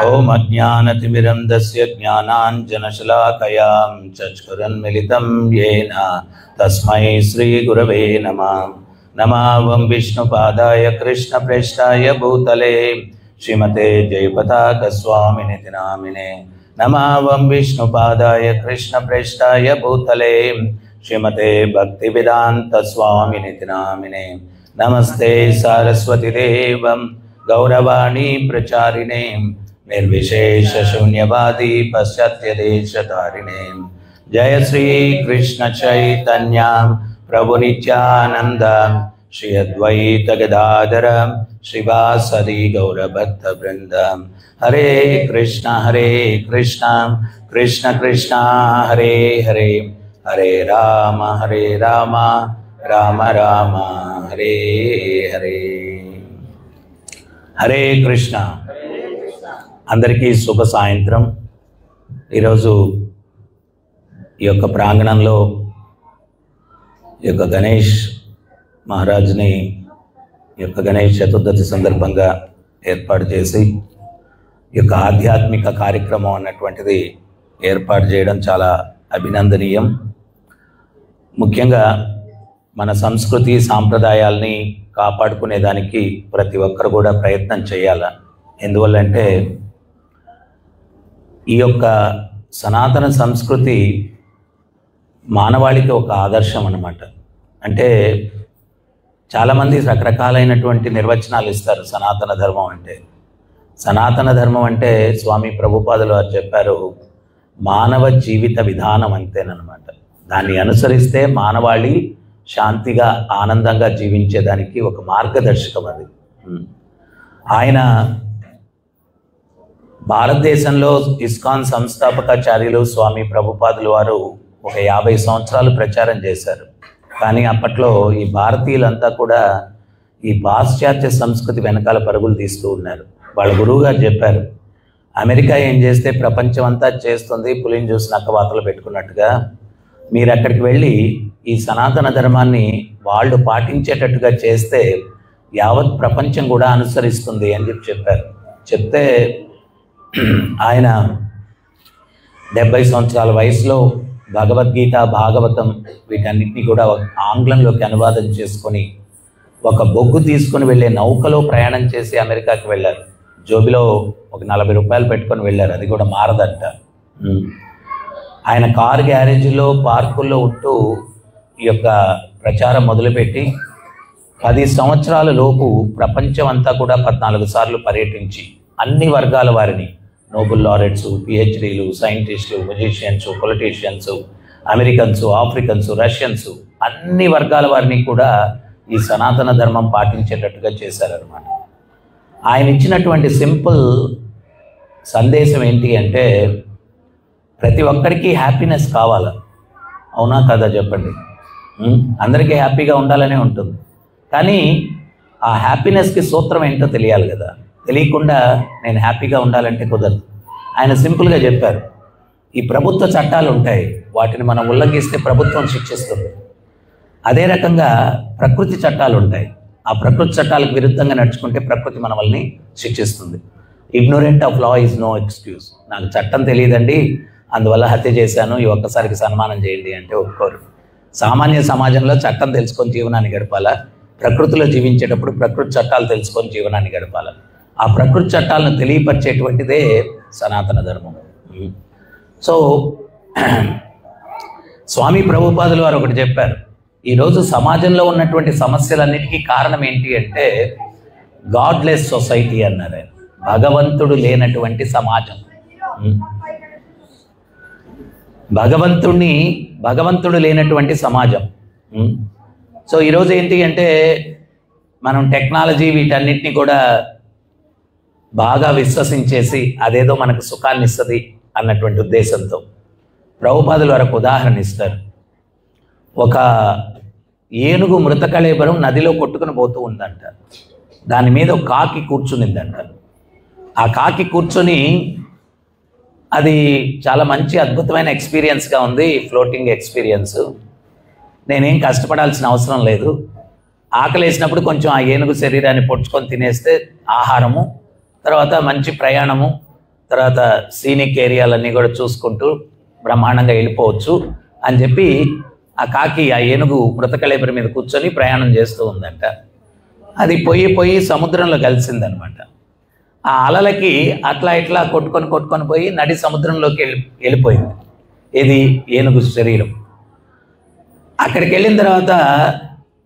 ओम अज्ञानतिमिरन्धस्य ज्ञानाञ्जनशलाकया चक्षुरुन्मीलितं येन तस्मै श्रीगुरवे नमः। नमः विष्णुपादाय कृष्णप्रेष्ठाय भूतले श्रीमते जयपताकस्वामिनिति नामिने। नमः विष्णुपादाय कृष्णप्रेष्ठाय भूतले श्रीमते भक्तिवेदान्तस्वामिनिति नामिने। नमस्ते सारस्वती देवं गौरवाणी प्रचारिणे निर्विशेष शून्यवादी पाश्चात्यदेशतारिणे। जय श्री कृष्ण चैतन्य प्रभु नित्यानंद श्री अद्वैत गदाधर श्रीवासदि गौरभक्त वृंद। हरे कृष्ण कृष्ण कृष्ण हरे हरे, हरे राम राम राम हरे हरे। हरे कृष्ण। అందరికీ శుభ సాయంత్రం। ఈరోజు ఈ యొక్క ప్రాంగణంలో ఈ యొక్క గణేష్ మహారాజ్ని ఈ యొక్క గణేష్ చతుర్థి సందర్భంగా ఏర్పాటు చేసి ఈ యొక్క ఆధ్యాత్మిక కార్యక్రమం అన్నటువంటిది ఏర్పాటు చేయడం చాలా అభినందనీయం। ముఖ్యంగా మన సంస్కృతి సాంప్రదాయాల్ని కాపాడుకునేదానికి ప్రతి ఒక్కరు కూడా ప్రయత్నం చేయాలి। ఎందువల్లంటే ఈ యొక్క సనాతన సంస్కృతి మానవాళికి ఒక ఆదర్శం అన్నమాట। అంటే చాలామంది రకరకాలైనటువంటి నిర్వచనాలు ఇస్తారు సనాతన ధర్మం అంటే। సనాతన ధర్మం అంటే స్వామి ప్రభుపాదులు వారు చెప్పారు, మానవ జీవిత విధానం అంతేనమాట। దాన్ని అనుసరిస్తే మానవాళి శాంతిగా ఆనందంగా జీవించేదానికి ఒక మార్గదర్శకం అది। ఆయన భారతదేశంలో ఇస్కాన్ సంస్థాపకాచార్యులు స్వామి ప్రభుపాదులు వారు ఒక 50 సంవత్సరాలు ప్రచారం చేశారు। కానీ అప్పట్లో ఈ భారతీయులంతా కూడా ఈ పాశ్చాత్య సంస్కృతి వెనకాల పరుగులు తీస్తూ ఉన్నారు। వాళ్ళ గురువు గారు చెప్పారు, అమెరికా ఏం చేస్తే ప్రపంచం అంతా చేస్తుంది, పులిని చూసి నక్కవాతలు పెట్టుకున్నట్టుగా మీరు అక్కడికి వెళ్ళి ఈ సనాతన ధర్మాన్ని వాళ్ళు పాటించేటట్టుగా చేస్తే యావత్ ప్రపంచం కూడా అనుసరిస్తుంది అని చెప్పారు। చెప్తే ఆయన 70 సంవత్సరాల వయసులో భగవద్గీత భాగవతం వీటన్నిటిని కూడా ఆంగ్లంలోకి అనువాదం చేసుకొని ఒక బొగ్గు తీసుకొని వెళ్ళే నౌకలో ప్రయాణం చేసి అమెరికాకి వెళ్ళారు। జోబిలో ఒక 40 రూపాయలు పెట్టుకొని వెళ్ళారు, అది కూడా మారదంట। ఆయన కార్ గ్యారేజ్లో పార్కుల్లో ఉంటూ ఈ యొక్క ప్రచారం మొదలుపెట్టి 10 సంవత్సరాల లోపు ప్రపంచం అంతా కూడా 14 సార్లు పర్యటించి అన్ని వర్గాల వారిని, నోబెల్ లారెట్స్, పిహెచ్డీలు, సైంటిస్టులు, musicians, politicians, Americans, Africans, Russians, అన్ని వర్గాల వారిని కూడా ఈ సనాతన ధర్మం పాటించేటట్టుగా చేశారన్నమాట। ఆయన ఇచ్చినటువంటి సింపుల్ సందేశం ఏంటి అంటే, ప్రతి ఒక్కరికి హ్యాపీనెస్ కావాలా, అవునా కదా చెప్పండి? అందరికీ హ్యాపీగా ఉండాలనే ఉంటుంది, కానీ ఆ హ్యాపీనెస్కి సూత్రం ఏంటో తెలియాలి కదా। తెలియకుండా నేను హ్యాపీగా ఉండాలంటే కుదరదు। ఆయన సింపుల్గా చెప్పారు, ఈ ప్రభుత్వ చట్టాలు ఉంటాయి, వాటిని మనం ఉల్లంఘిస్తే ప్రభుత్వం శిక్షిస్తుంది। అదే రకంగా ప్రకృతి చట్టాలు ఉంటాయి, ఆ ప్రకృతి చట్టాలకు విరుద్ధంగా నడుచుకుంటే ప్రకృతి మన వాళ్ళని శిక్షిస్తుంది। Ignorant of law is no excuse. నాకు చట్టం తెలియదండి, అందువల్ల హత్య చేశాను, ఈ ఒక్కసారికి సన్మానం చేయండి అంటే ఒప్పుకోరు। సామాన్య సమాజంలో చట్టం తెలుసుకొని జీవనాన్ని గడపాలా, ప్రకృతిలో జీవించేటప్పుడు ప్రకృతి చట్టాలు తెలుసుకొని జీవనాన్ని గడపాలా। ఆ ప్రకృతి చట్టాలను తెలియపరిచేటువంటిదే సనాతన ధర్మం। సో స్వామి ప్రభుపాదులు వారు ఒకటి చెప్పారు, ఈరోజు సమాజంలో ఉన్నటువంటి సమస్యలన్నిటికీ కారణం ఏంటి అంటే గాడ్లెస్ సొసైటీ అన్నారు ఆయన। భగవంతుడు లేనటువంటి సమాజం, భగవంతుడు లేనటువంటి సమాజం। సో ఈరోజు ఏంటి అంటే మనం టెక్నాలజీ వీటన్నిటిని కూడా బాగా విశ్వసించేసి అదేదో మనకు సుఖాన్ని ఇస్తుంది అన్నటువంటి ఉద్దేశంతో ప్రభుపాదులు వారు ఒక ఉదాహరణ ఇస్తారు। ఒక ఏనుగు మృత కళేబరం నదిలో కొట్టుకుని పోతూ ఉందంట, దాని మీద ఒక కాకి కూర్చునిందంట। ఆ కాకి కూర్చొని అది చాలా మంచి అద్భుతమైన ఎక్స్పీరియన్స్గా ఉంది, ఫ్లోటింగ్ ఎక్స్పీరియన్స్, నేనేం కష్టపడాల్సిన అవసరం లేదు, ఆకలి వేసినప్పుడు కొంచెం ఆ ఏనుగు శరీరాన్ని పొడుచుకొని తినేస్తే ఆహారము, తర్వాత మంచి ప్రయాణము, తర్వాత సీనిక్ ఏరియాలన్నీ కూడా చూసుకుంటూ బ్రహ్మాండంగా వెళ్ళిపోవచ్చు అని చెప్పి ఆ కాకి ఆ ఏనుగు మృతకళేబరి మీద కూర్చొని ప్రయాణం చేస్తూ ఉందంట. అది పోయి సముద్రంలో కలిసిందనమాట. ఆ అలలకి అట్లా ఇట్లా కొట్టుకొని పోయి నడి సముద్రంలోకి వెళ్ళిపోయింది ఇది ఏనుగు శరీరం. అక్కడికి వెళ్ళిన తర్వాత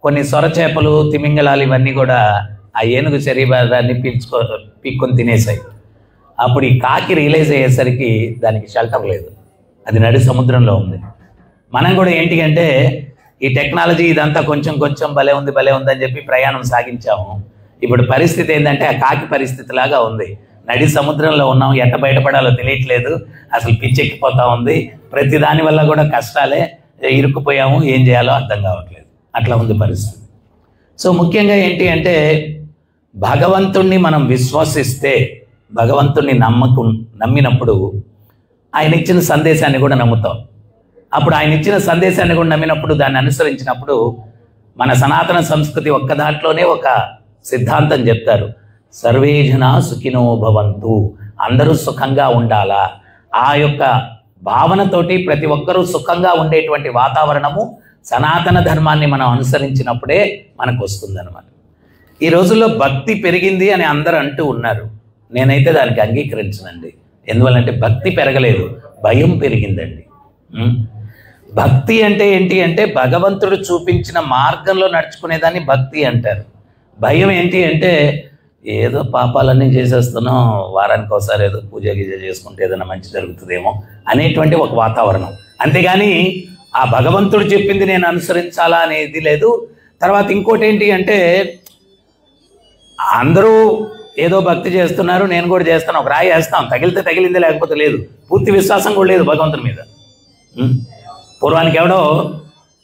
కొన్ని సొరచేపలు, తిమింగళాలు ఇవన్నీ కూడా ఆ ఏనుగు శరీరాన్ని పీక్కొని తినేసాయి. అప్పుడు ఈ కాకి రియలైజ్ అయ్యేసరికి దానికి షెల్టర్ లేదు, అది నడి సముద్రంలో ఉంది. మనం కూడా ఏంటి అంటే ఈ టెక్నాలజీ ఇదంతా కొంచెం భలే ఉంది అని చెప్పి ప్రయాణం సాగించాము. ఇప్పుడు పరిస్థితి ఏంటంటే ఆ కాకి పరిస్థితి లాగా ఉంది. నడి సముద్రంలో ఉన్నాం, ఎట్ట బయటపడాలో తెలియట్లేదు, అసలు పిచ్చెక్కిపోతా ఉంది. ప్రతి దాని వల్ల కూడా కష్టాలే, ఇరుక్కుపోయాము, ఏం చేయాలో అర్థం కావట్లేదు. అట్లా ఉంది పరిస్థితి. సో ముఖ్యంగా ఏంటి అంటే భగవంతుణ్ణి మనం విశ్వసిస్తే, భగవంతుణ్ణి నమ్మినప్పుడు ఆయన ఇచ్చిన సందేశాన్ని కూడా నమ్ముతాం. అప్పుడు ఆయన ఇచ్చిన సందేశాన్ని కూడా నమ్మినప్పుడు, దాన్ని అనుసరించినప్పుడు మన సనాతన సంస్కృతి ఒక్క దాంట్లోనే ఒక సిద్ధాంతం చెప్తారు, సర్వే జనా సుఖినో భవంతు, అందరూ సుఖంగా ఉండాలా. ఆ యొక్క భావనతోటి ప్రతి ఒక్కరూ సుఖంగా ఉండేటువంటి వాతావరణము సనాతన ధర్మాన్ని మనం అనుసరించినప్పుడే మనకు వస్తుందన్నమాట. ఈ రోజుల్లో భక్తి పెరిగింది అని అందరూ అంటూ ఉన్నారు. నేనైతే దానికి అంగీకరించనండి. ఎందువల్లంటే భక్తి పెరగలేదు, భయం పెరిగిందండి. భక్తి అంటే ఏంటి అంటే భగవంతుడు చూపించిన మార్గంలో నడుచుకునేదాన్ని భక్తి అంటారు. భయం ఏంటి అంటే ఏదో పాపాలన్నీ చేసేస్తున్నాం, వారానికి ఒకసారి ఏదో పూజ గీజ చేసుకుంటే ఏదైనా మంచి జరుగుతుందేమో అనేటువంటి ఒక వాతావరణం. అంతేగాని ఆ భగవంతుడు చెప్పింది నేను అనుసరించాలా అనేది లేదు. తర్వాత ఇంకోటి ఏంటి అంటే అందరూ ఏదో భక్తి చేస్తున్నారు, నేను కూడా చేస్తాను, ఒక రాయి వేస్తాం, తగిలితే తగిలింది, లేకపోతే లేదు. పూర్తి విశ్వాసం కూడా లేదు భగవంతుని మీద. పూర్వానికి ఎవడో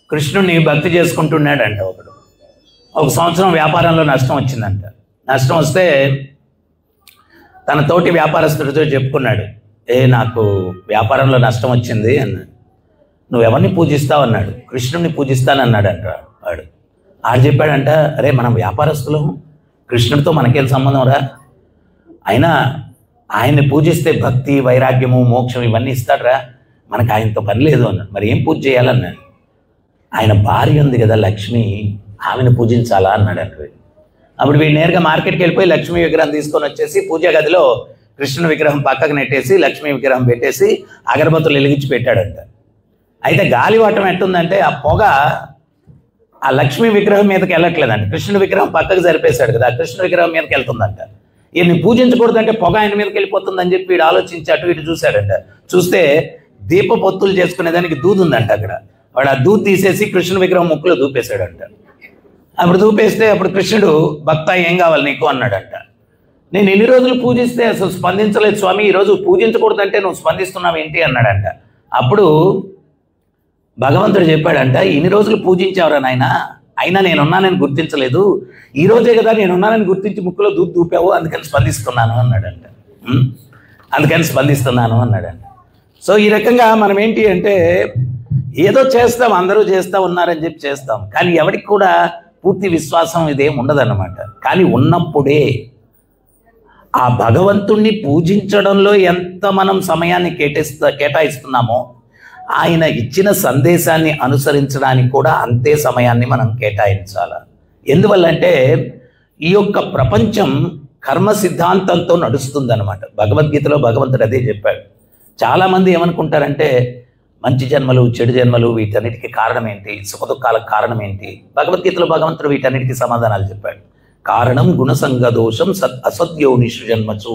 కృష్ణుడిని భక్తి చేసుకుంటున్నాడంట. ఒక సంవత్సరం వ్యాపారంలో నష్టం వచ్చిందంట. నష్టం వస్తే తన తోటి వ్యాపారస్తుడితో చెప్పుకున్నాడు, నాకు వ్యాపారంలో నష్టం వచ్చింది అన్నాడు. నువ్వు ఎవరిని పూజిస్తావు అన్నాడు. కృష్ణుడిని పూజిస్తానన్నాడంట వాడు. ఆడు చెప్పాడంట, అరే మనం వ్యాపారస్తులము, కృష్ణుడితో మనకేం సంబంధం రా, అయినా ఆయన్ని పూజిస్తే భక్తి, వైరాగ్యము, మోక్షం ఇవన్నీ ఇస్తాడరా, మనకు ఆయనతో పని లేదు అన్నాడు. మరి ఏం పూజ చేయాలన్నాడు. ఆయన భార్య ఉంది కదా లక్ష్మి, ఆమెను పూజించాలా అన్నాడు అంటే. అప్పుడు వీడు నేరుగా మార్కెట్కి వెళ్ళిపోయి లక్ష్మీ విగ్రహం తీసుకొని వచ్చేసి పూజా గదిలో కృష్ణుని విగ్రహం పక్కకు నెట్టేసి లక్ష్మీ విగ్రహం పెట్టేసి అగరబత్తులు వెలిగించి పెట్టాడంట. అయితే గాలివాటం ఎట్టుందంటే ఆ పొగ ఆ లక్ష్మీ విగ్రహం మీదకి వెళ్ళట్లేదంట. కృష్ణుని విగ్రహం పక్కకు జరిపేశాడు కదా, ఆ కృష్ణ విగ్రహం మీదకి వెళ్తుందంట. ఈయన్ని పూజించకూడదంటే పొగ ఆయన మీదకి వెళ్ళిపోతుందని చెప్పి వీడు ఆలోచించి అటు ఇటు చూశాడంట. చూస్తే దీపపొత్తులు చేసుకునేదానికి దూది ఉందంట అక్కడ. వాడు ఆ దూది తీసేసి కృష్ణుని విగ్రహం ముక్కులో దూపేశాడంట. అప్పుడు దూపేస్తే అప్పుడు కృష్ణుడు, భక్త ఏం కావాలి నీకు అన్నాడంట. నేను ఎన్ని రోజులు పూజిస్తే అసలు స్పందించలేదు స్వామి, ఈరోజు పూజించకూడదంటే నువ్వు స్పందిస్తున్నావు ఏంటి అన్నాడంట. అప్పుడు భగవంతుడు చెప్పాడంట, ఇన్ని రోజులు పూజించావురా నాయన, అయినా నేనున్నానని గుర్తించలేదు, ఈ రోజే కదా నేనున్నానని గుర్తించి ముక్కులో దూపావు, అందుకని స్పందిస్తున్నాను అన్నాడంట. అన్నాడంట. సో ఈ రకంగా మనం ఏంటి అంటే ఏదో చేస్తాం, అందరూ చేస్తూ ఉన్నారని చెప్పి చేస్తాం, కానీ ఎవరికి కూడా పూర్తి విశ్వాసం ఇదేం ఉండదన్నమాట. కానీ ఉన్నప్పుడే ఆ భగవంతుణ్ణి పూజించడంలో ఎంత మనం సమయాన్ని కేటాయిస్తున్నామో ఆయన ఇచ్చిన సందేశాన్ని అనుసరించడానికి కూడా అంతే సమయాన్ని మనం కేటాయించాలి. ఎందువల్లంటే ఈ యొక్క ప్రపంచం కర్మ సిద్ధాంతంతో నడుస్తుందన్నమాట. భగవద్గీతలో భగవంతుడు అదే చెప్పాడు. చాలామంది ఏమనుకుంటారంటే మంచి జన్మలు, చెడు జన్మలు, వీటన్నిటికీ కారణం ఏంటి, సుఖదుఖాలకు కారణం ఏంటి? భగవద్గీతలో భగవంతుడు వీటన్నిటికీ సమాధానాలు చెప్పాడు. కారణం గుణసంగ దోషం అసద్యోనిషు జన్మచు.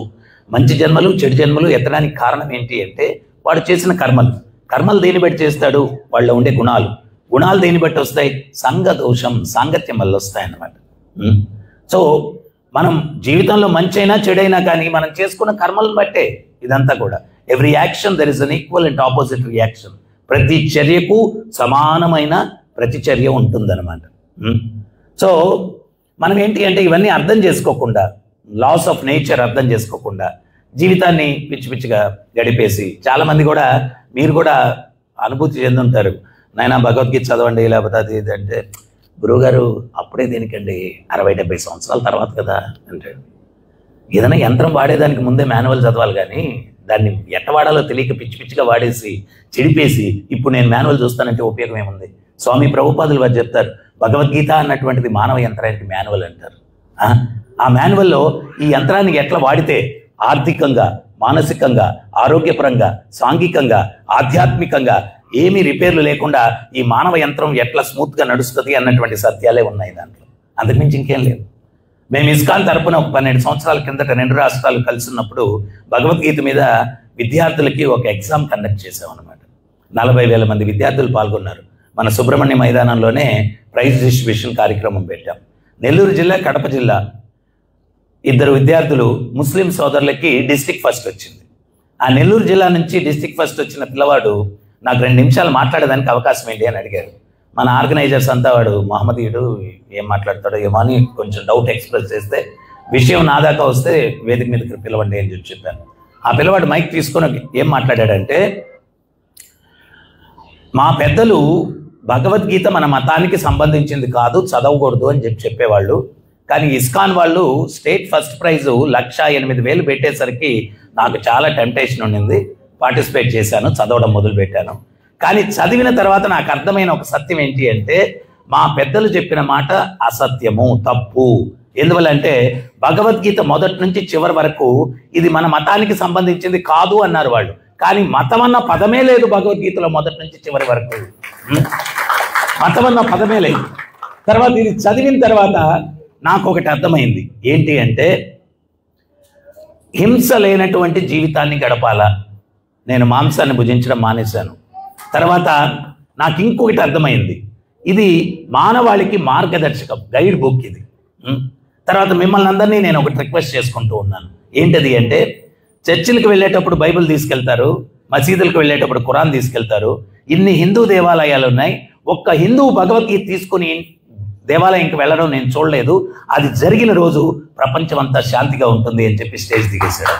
మంచి జన్మలు, చెడు జన్మలు ఎత్తడానికి కారణం ఏంటి అంటే వాడు చేసిన కర్మలు. కర్మలు దేని బట్టి చేస్తాడు? వాళ్ళు ఉండే గుణాలు దేని బట్టి వస్తాయి? సంగ దోషం, సాంగత్యం వల్ల వస్తాయన్నమాట. సో మనం జీవితంలో మంచి అయినా చెడైనా కానీ మనం చేసుకున్న కర్మలను బట్టే ఇదంతా కూడా. Every action there is an equal and opposite reaction. ప్రతి చర్యకు సమానమైన ప్రతిచర్య ఉంటుందన్నమాట. సో మనం ఏంటి అంటే ఇవన్నీ అర్థం చేసుకోకుండా, లాస్ ఆఫ్ నేచర్ అర్థం చేసుకోకుండా జీవితాన్ని పిచ్చి పిచ్చిగా గడిపేసి, చాలామంది కూడా, మీరు కూడా అనుభూతి చెందుంటారు, నాయన భగవద్గీత చదవండి లేకపోతే అది ఇది అంటే, గురువుగారు అప్పుడే దేనికండి, 60-70 సంవత్సరాల తర్వాత కదా అంటే, ఏదైనా యంత్రం వాడేదానికి ముందే మాన్యువల్ చదవాలి, కానీ దాన్ని ఎట్ట వాడాలో తెలియక పిచ్చి పిచ్చిగా వాడేసి చెడిపేసి ఇప్పుడు నేను మాన్యువల్ చూస్తానంటే ఉపయోగం ఏముంది? స్వామి ప్రభుపాదులు వారు చెప్తారు, భగవద్గీత అన్నటువంటిది మానవ యంత్రానికి మాన్యువల్ అంటారు. ఆ మాన్యువల్లో ఈ యంత్రాన్ని ఎట్లా వాడితే ఆర్థికంగా, మానసికంగా, ఆరోగ్యపరంగా, సాంఘికంగా, ఆధ్యాత్మికంగా ఏమీ రిపేర్లు లేకుండా ఈ మానవ యంత్రం ఎట్లా స్మూత్గా నడుస్తుంది అన్నటువంటి సత్యాలే ఉన్నాయి దాంట్లో. అంతకుమించి ఇంకేం లేదు. మేము ఇస్కాన్ తరపున 12 సంవత్సరాల కిందట 2 రాష్ట్రాలు కలిసి ఉన్నప్పుడు భగవద్గీత మీద విద్యార్థులకి ఒక ఎగ్జామ్ కండక్ట్ చేసామన్నమాట. 40,000 మంది విద్యార్థులు పాల్గొన్నారు. మన సుబ్రహ్మణ్య మైదానంలోనే ప్రైజ్ డిస్ట్రిబ్యూషన్ కార్యక్రమం పెట్టాం. నెల్లూరు జిల్లా, కడప జిల్లా 2 విద్యార్థులు ముస్లిం సోదరులకి డిస్ట్రిక్ట్ ఫస్ట్ వచ్చింది. ఆ నెల్లూరు జిల్లా నుంచి డిస్ట్రిక్ట్ ఫస్ట్ వచ్చిన పిల్లవాడు నాకు 2 నిమిషాలు మాట్లాడేదానికి అవకాశం ఏంటి అని అడిగారు. మన ఆర్గనైజర్స్ అంతా వాడు మహమ్మదీయుడు, ఏం మాట్లాడతాడో ఏమో అని కొంచెం డౌట్ ఎక్స్ప్రెస్ చేస్తే, విషయం నా దాకా వస్తే వేదిక మీదకి పిలవండి అని చెప్పాను. ఆ పిల్లవాడు మైక్ తీసుకొని ఏం మాట్లాడాడంటే, మా పెద్దలు భగవద్గీత మన మతానికి సంబంధించింది కాదు, చదవకూడదు అని చెప్పేవాళ్ళు. కానీ ఇస్కాన్ వాళ్ళు స్టేట్ ఫస్ట్ ప్రైజ్ 1,08,000 పెట్టేసరికి నాకు చాలా టెంప్టేషన్ ఉండింది. పార్టిసిపేట్ చేశాను, చదవడం మొదలుపెట్టాను. కానీ చదివిన తర్వాత నాకు అర్థమైన ఒక సత్యం ఏంటి అంటే, మా పెద్దలు చెప్పిన మాట అసత్యము, తప్పు. ఎందువల్లంటే భగవద్గీత మొదటి నుంచి చివరి వరకు ఇది మన మతానికి సంబంధించింది కాదు అన్నారు వాళ్ళు. కానీ మతం అన్న పదమే లేదు భగవద్గీతలో మొదటి నుంచి చివరి వరకు. మతం అన్న పదమే లేదు. తర్వాత ఇది చదివిన తర్వాత నాకు ఒకటి అర్థమైంది. ఏంటి అంటే, హింస లేనటువంటి జీవితాన్ని గడపాలా. నేను మాంసాన్ని భుజించడం మానేశాను. తర్వాత నాకు ఇంకొకటి అర్థమైంది, ఇది మానవాళికి మార్గదర్శకం, గైడ్ బుక్ ఇది. తర్వాత మిమ్మల్ని అందరినీ నేను ఒకటి రిక్వెస్ట్ చేసుకుంటూ ఉన్నాను. ఏంటది అంటే, చర్చిలకు వెళ్ళేటప్పుడు బైబిల్ తీసుకెళ్తారు, మసీదులకు వెళ్ళేటప్పుడు ఖురాన్ తీసుకెళ్తారు. ఇన్ని హిందూ దేవాలయాలు ఉన్నాయి, ఒక్క హిందువు భగవద్గీత తీసుకుని దేవాలయంకి వెళ్ళడం నేను చూడలేదు. అది జరిగిన రోజు ప్రపంచం అంతా శాంతిగా ఉంటుంది అని చెప్పి స్టేజ్ దిగేశాడు.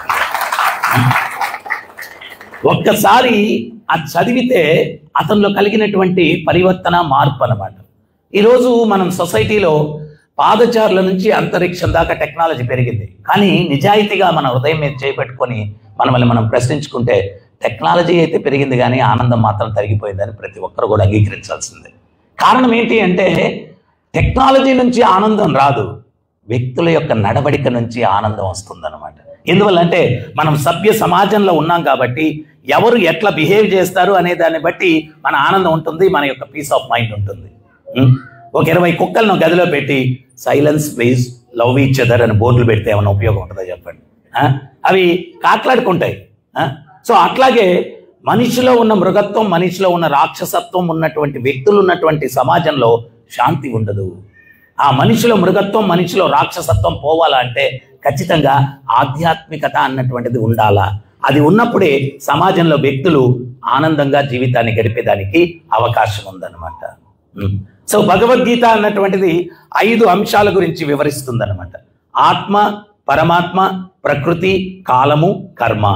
ఒక్కసారి అది చదివితే అతనిలో కలిగినటువంటి పరివర్తన, మార్పు అన్నమాట. ఈరోజు మనం సొసైటీలో పాదచారుల నుంచి అంతరిక్షం దాకా టెక్నాలజీ పెరిగింది. కానీ నిజాయితీగా మన హృదయం మీద చేపెట్టుకొని మనల్ని మనం ప్రశ్నించుకుంటే, టెక్నాలజీ అయితే పెరిగింది కానీ ఆనందం మాత్రం తరిగిపోయిందని ప్రతి ఒక్కరు కూడా అంగీకరించాల్సిందే. కారణం ఏంటి అంటే, టెక్నాలజీ నుంచి ఆనందం రాదు, వ్యక్తుల యొక్క నడవడిక నుంచి ఆనందం వస్తుందన్నమాట. ఎందువల్లంటే మనం సభ్య సమాజంలో ఉన్నాం కాబట్టి ఎవరు ఎట్లా బిహేవ్ చేస్తారు అనే దాన్ని బట్టి మన ఆనందం ఉంటుంది, మన యొక్క పీస్ ఆఫ్ మైండ్ ఉంటుంది. ఒక 20 కుక్కలను గదిలో పెట్టి silence please love each other అని బోర్డులు పెడితే ఏమైనా ఉపయోగం ఉంటుందో చెప్పండి? అవి కాట్లాడుకుంటాయి. సో అట్లాగే మనిషిలో ఉన్న మృగత్వం, మనిషిలో ఉన్న రాక్షసత్వం ఉన్నటువంటి వ్యక్తులు ఉన్నటువంటి సమాజంలో శాంతి ఉండదు. ఆ మనిషిలో మృగత్వం, మనిషిలో రాక్షసత్వం పోవాలంటే ఖచ్చితంగా ఆధ్యాత్మికత అన్నటువంటిది ఉండాలా. అది ఉన్నప్పుడే సమాజంలో వ్యక్తులు ఆనందంగా జీవితాన్ని గడిపేదానికి అవకాశం ఉందన్నమాట. సో భగవద్గీత అన్నటువంటిది 5 అంశాల గురించి వివరిస్తుందన్నమాట. ఆత్మ, పరమాత్మ, ప్రకృతి, కాలము, కర్మ.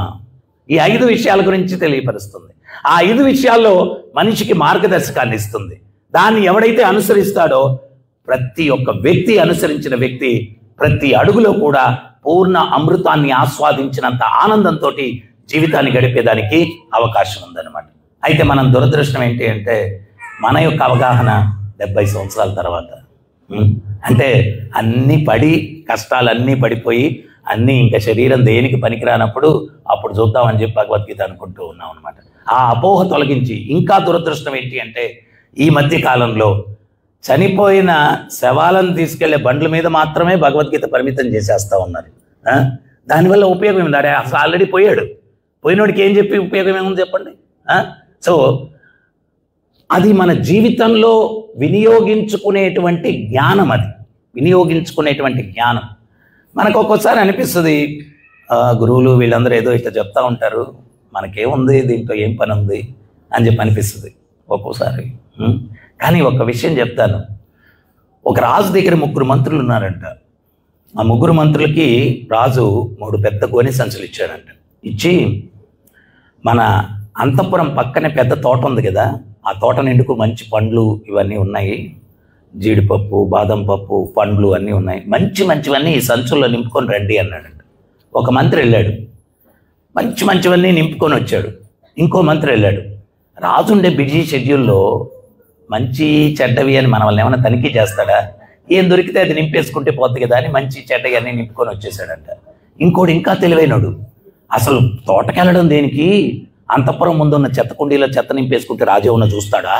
ఈ 5 విషయాల గురించి తెలియపరుస్తుంది. ఆ 5 విషయాల్లో మనిషికి మార్గదర్శకాన్ని ఇస్తుంది. దాన్ని ఎవడైతే అనుసరిస్తాడో, ప్రతి ఒక్క వ్యక్తి అనుసరించిన వ్యక్తి ప్రతి అడుగులో కూడా పూర్ణ అమృతాన్ని ఆస్వాదించినంత ఆనందంతో జీవితాన్ని గడిపేదానికి అవకాశం ఉందన్నమాట. అయితే మనం దురదృష్టం ఏంటి అంటే, మన యొక్క అవగాహన 70 సంవత్సరాల తర్వాత, అంటే అన్నీ పడి కష్టాలన్నీ పడిపోయి అన్నీ ఇంకా శరీరం దేనికి పనికిరానప్పుడు అప్పుడు చూద్దామని చెప్పి భగవద్గీత అనుకుంటూ ఉన్నాం అనమాట. ఆ అపోహ తొలగించి, ఇంకా దురదృష్టం ఏంటి అంటే, ఈ మధ్య కాలంలో చనిపోయిన శవాలను తీసుకెళ్లే బండ్ల మీద మాత్రమే భగవద్గీత పరిమితం చేసేస్తూ ఉన్నారు. దానివల్ల ఉపయోగం ఏముంది? అరే అసలు ఆల్రెడీ పోయాడు, పోయినోడికి ఏం చెప్పి ఉపయోగం ఏముంది చెప్పండి? సో అది మన జీవితంలో వినియోగించుకునేటువంటి జ్ఞానం, అది వినియోగించుకునేటువంటి జ్ఞానం. మనకు ఒక్కోసారి అనిపిస్తుంది, గురువులు వీళ్ళందరూ ఏదో ఇట్లా చెప్తా ఉంటారు, మనకేముంది దీంట్లో, ఏం పని ఉంది అని చెప్పి అనిపిస్తుంది ఒక్కోసారి. కానీ ఒక విషయం చెప్తాను. ఒక రాజు దగ్గర 3 మంత్రులు ఉన్నారంట. ఆ 3 మంత్రులకి రాజు 3 పెద్ద గోనె సంచులు ఇచ్చాడంట. ఇచ్చి, మన అంతఃపురం పక్కనే పెద్ద తోట ఉంది కదా, ఆ తోట నిండుకు మంచి పండ్లు ఇవన్నీ ఉన్నాయి, జీడిపప్పు, బాదం పప్పు, పండ్లు అన్నీ ఉన్నాయి, మంచివన్నీ ఈ సంచుల్లో నింపుకొని రండి అన్నాడంట. ఒక మంత్రి వెళ్ళాడు, మంచివన్నీ నింపుకొని వచ్చాడు. ఇంకో మంత్రి వెళ్ళాడు. రాజుండే బిజీ షెడ్యూల్లో మంచి చెడ్డవి అని మన వాళ్ళని ఏమైనా తనిఖీ చేస్తాడా? ఏం దొరికితే అది నింపేసుకుంటే పోద్ది కదా అని మంచి చెడ్డవి అన్నీ నింపుకొని వచ్చేసాడంట. ఇంకోటి ఇంకా తెలివైనడు, అసలు తోటకెళ్ళడం దేనికి, అంతఃపురం ముందున్న చెత్త కుండీలో చెత్త నింపేసుకుంటే రాజు ఏమన్నా చూస్తాడా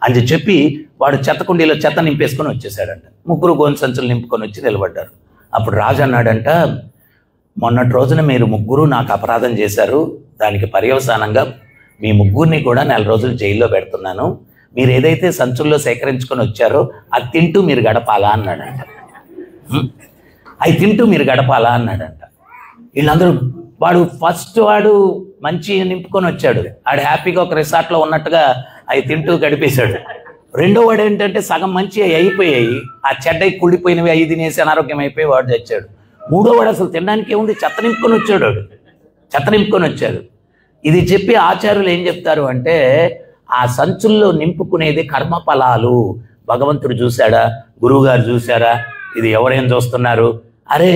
అని చెప్పి వాడు చెత్త కుండీలో చెత్త నింపేసుకొని వచ్చేసాడంట. ముగ్గురు గోను సంచులు నింపుకొని వచ్చి నిలబడ్డారు. అప్పుడు రాజు అన్నాడంట, మొన్నటి రోజున మీరు ముగ్గురు నాకు అపరాధం చేశారు, దానికి పర్యవసానంగా మీ ముగ్గురిని కూడా 4 రోజులు జైల్లో పెడుతున్నాను. మీరు ఏదైతే సంచుల్లో సేకరించుకొని వచ్చారో అది తింటూ మీరు గడపాలా అన్నాడంట. అవి తింటూ మీరు గడపాలా అన్నాడంట. వీళ్ళందరూ వాడు మంచి నింపుకొని వచ్చాడు, ఆడు హ్యాపీగా ఒక రిసార్ట్లో ఉన్నట్టుగా అవి తింటూ గడిపేశాడు. రెండో వాడు ఏంటంటే సగం మంచి అయిపోయాయి, ఆ చెడ్డయి కుళ్ళిపోయినవి 5 తినేసి అనారోగ్యం అయిపోయి వాడు చచ్చాడు. మూడో వాడు అసలు తినడానికి ఏముంది, చెత్త నింపుకొని వచ్చాడు. ఇది చెప్పి ఆచార్యులు ఏం చెప్తారు అంటే, ఆ సంచుల్లో నింపుకునేది కర్మఫలాలు. భగవంతుడు చూశాడా, గురువుగారు చూశారా, ఇది ఎవరేం చూస్తున్నారు? అరే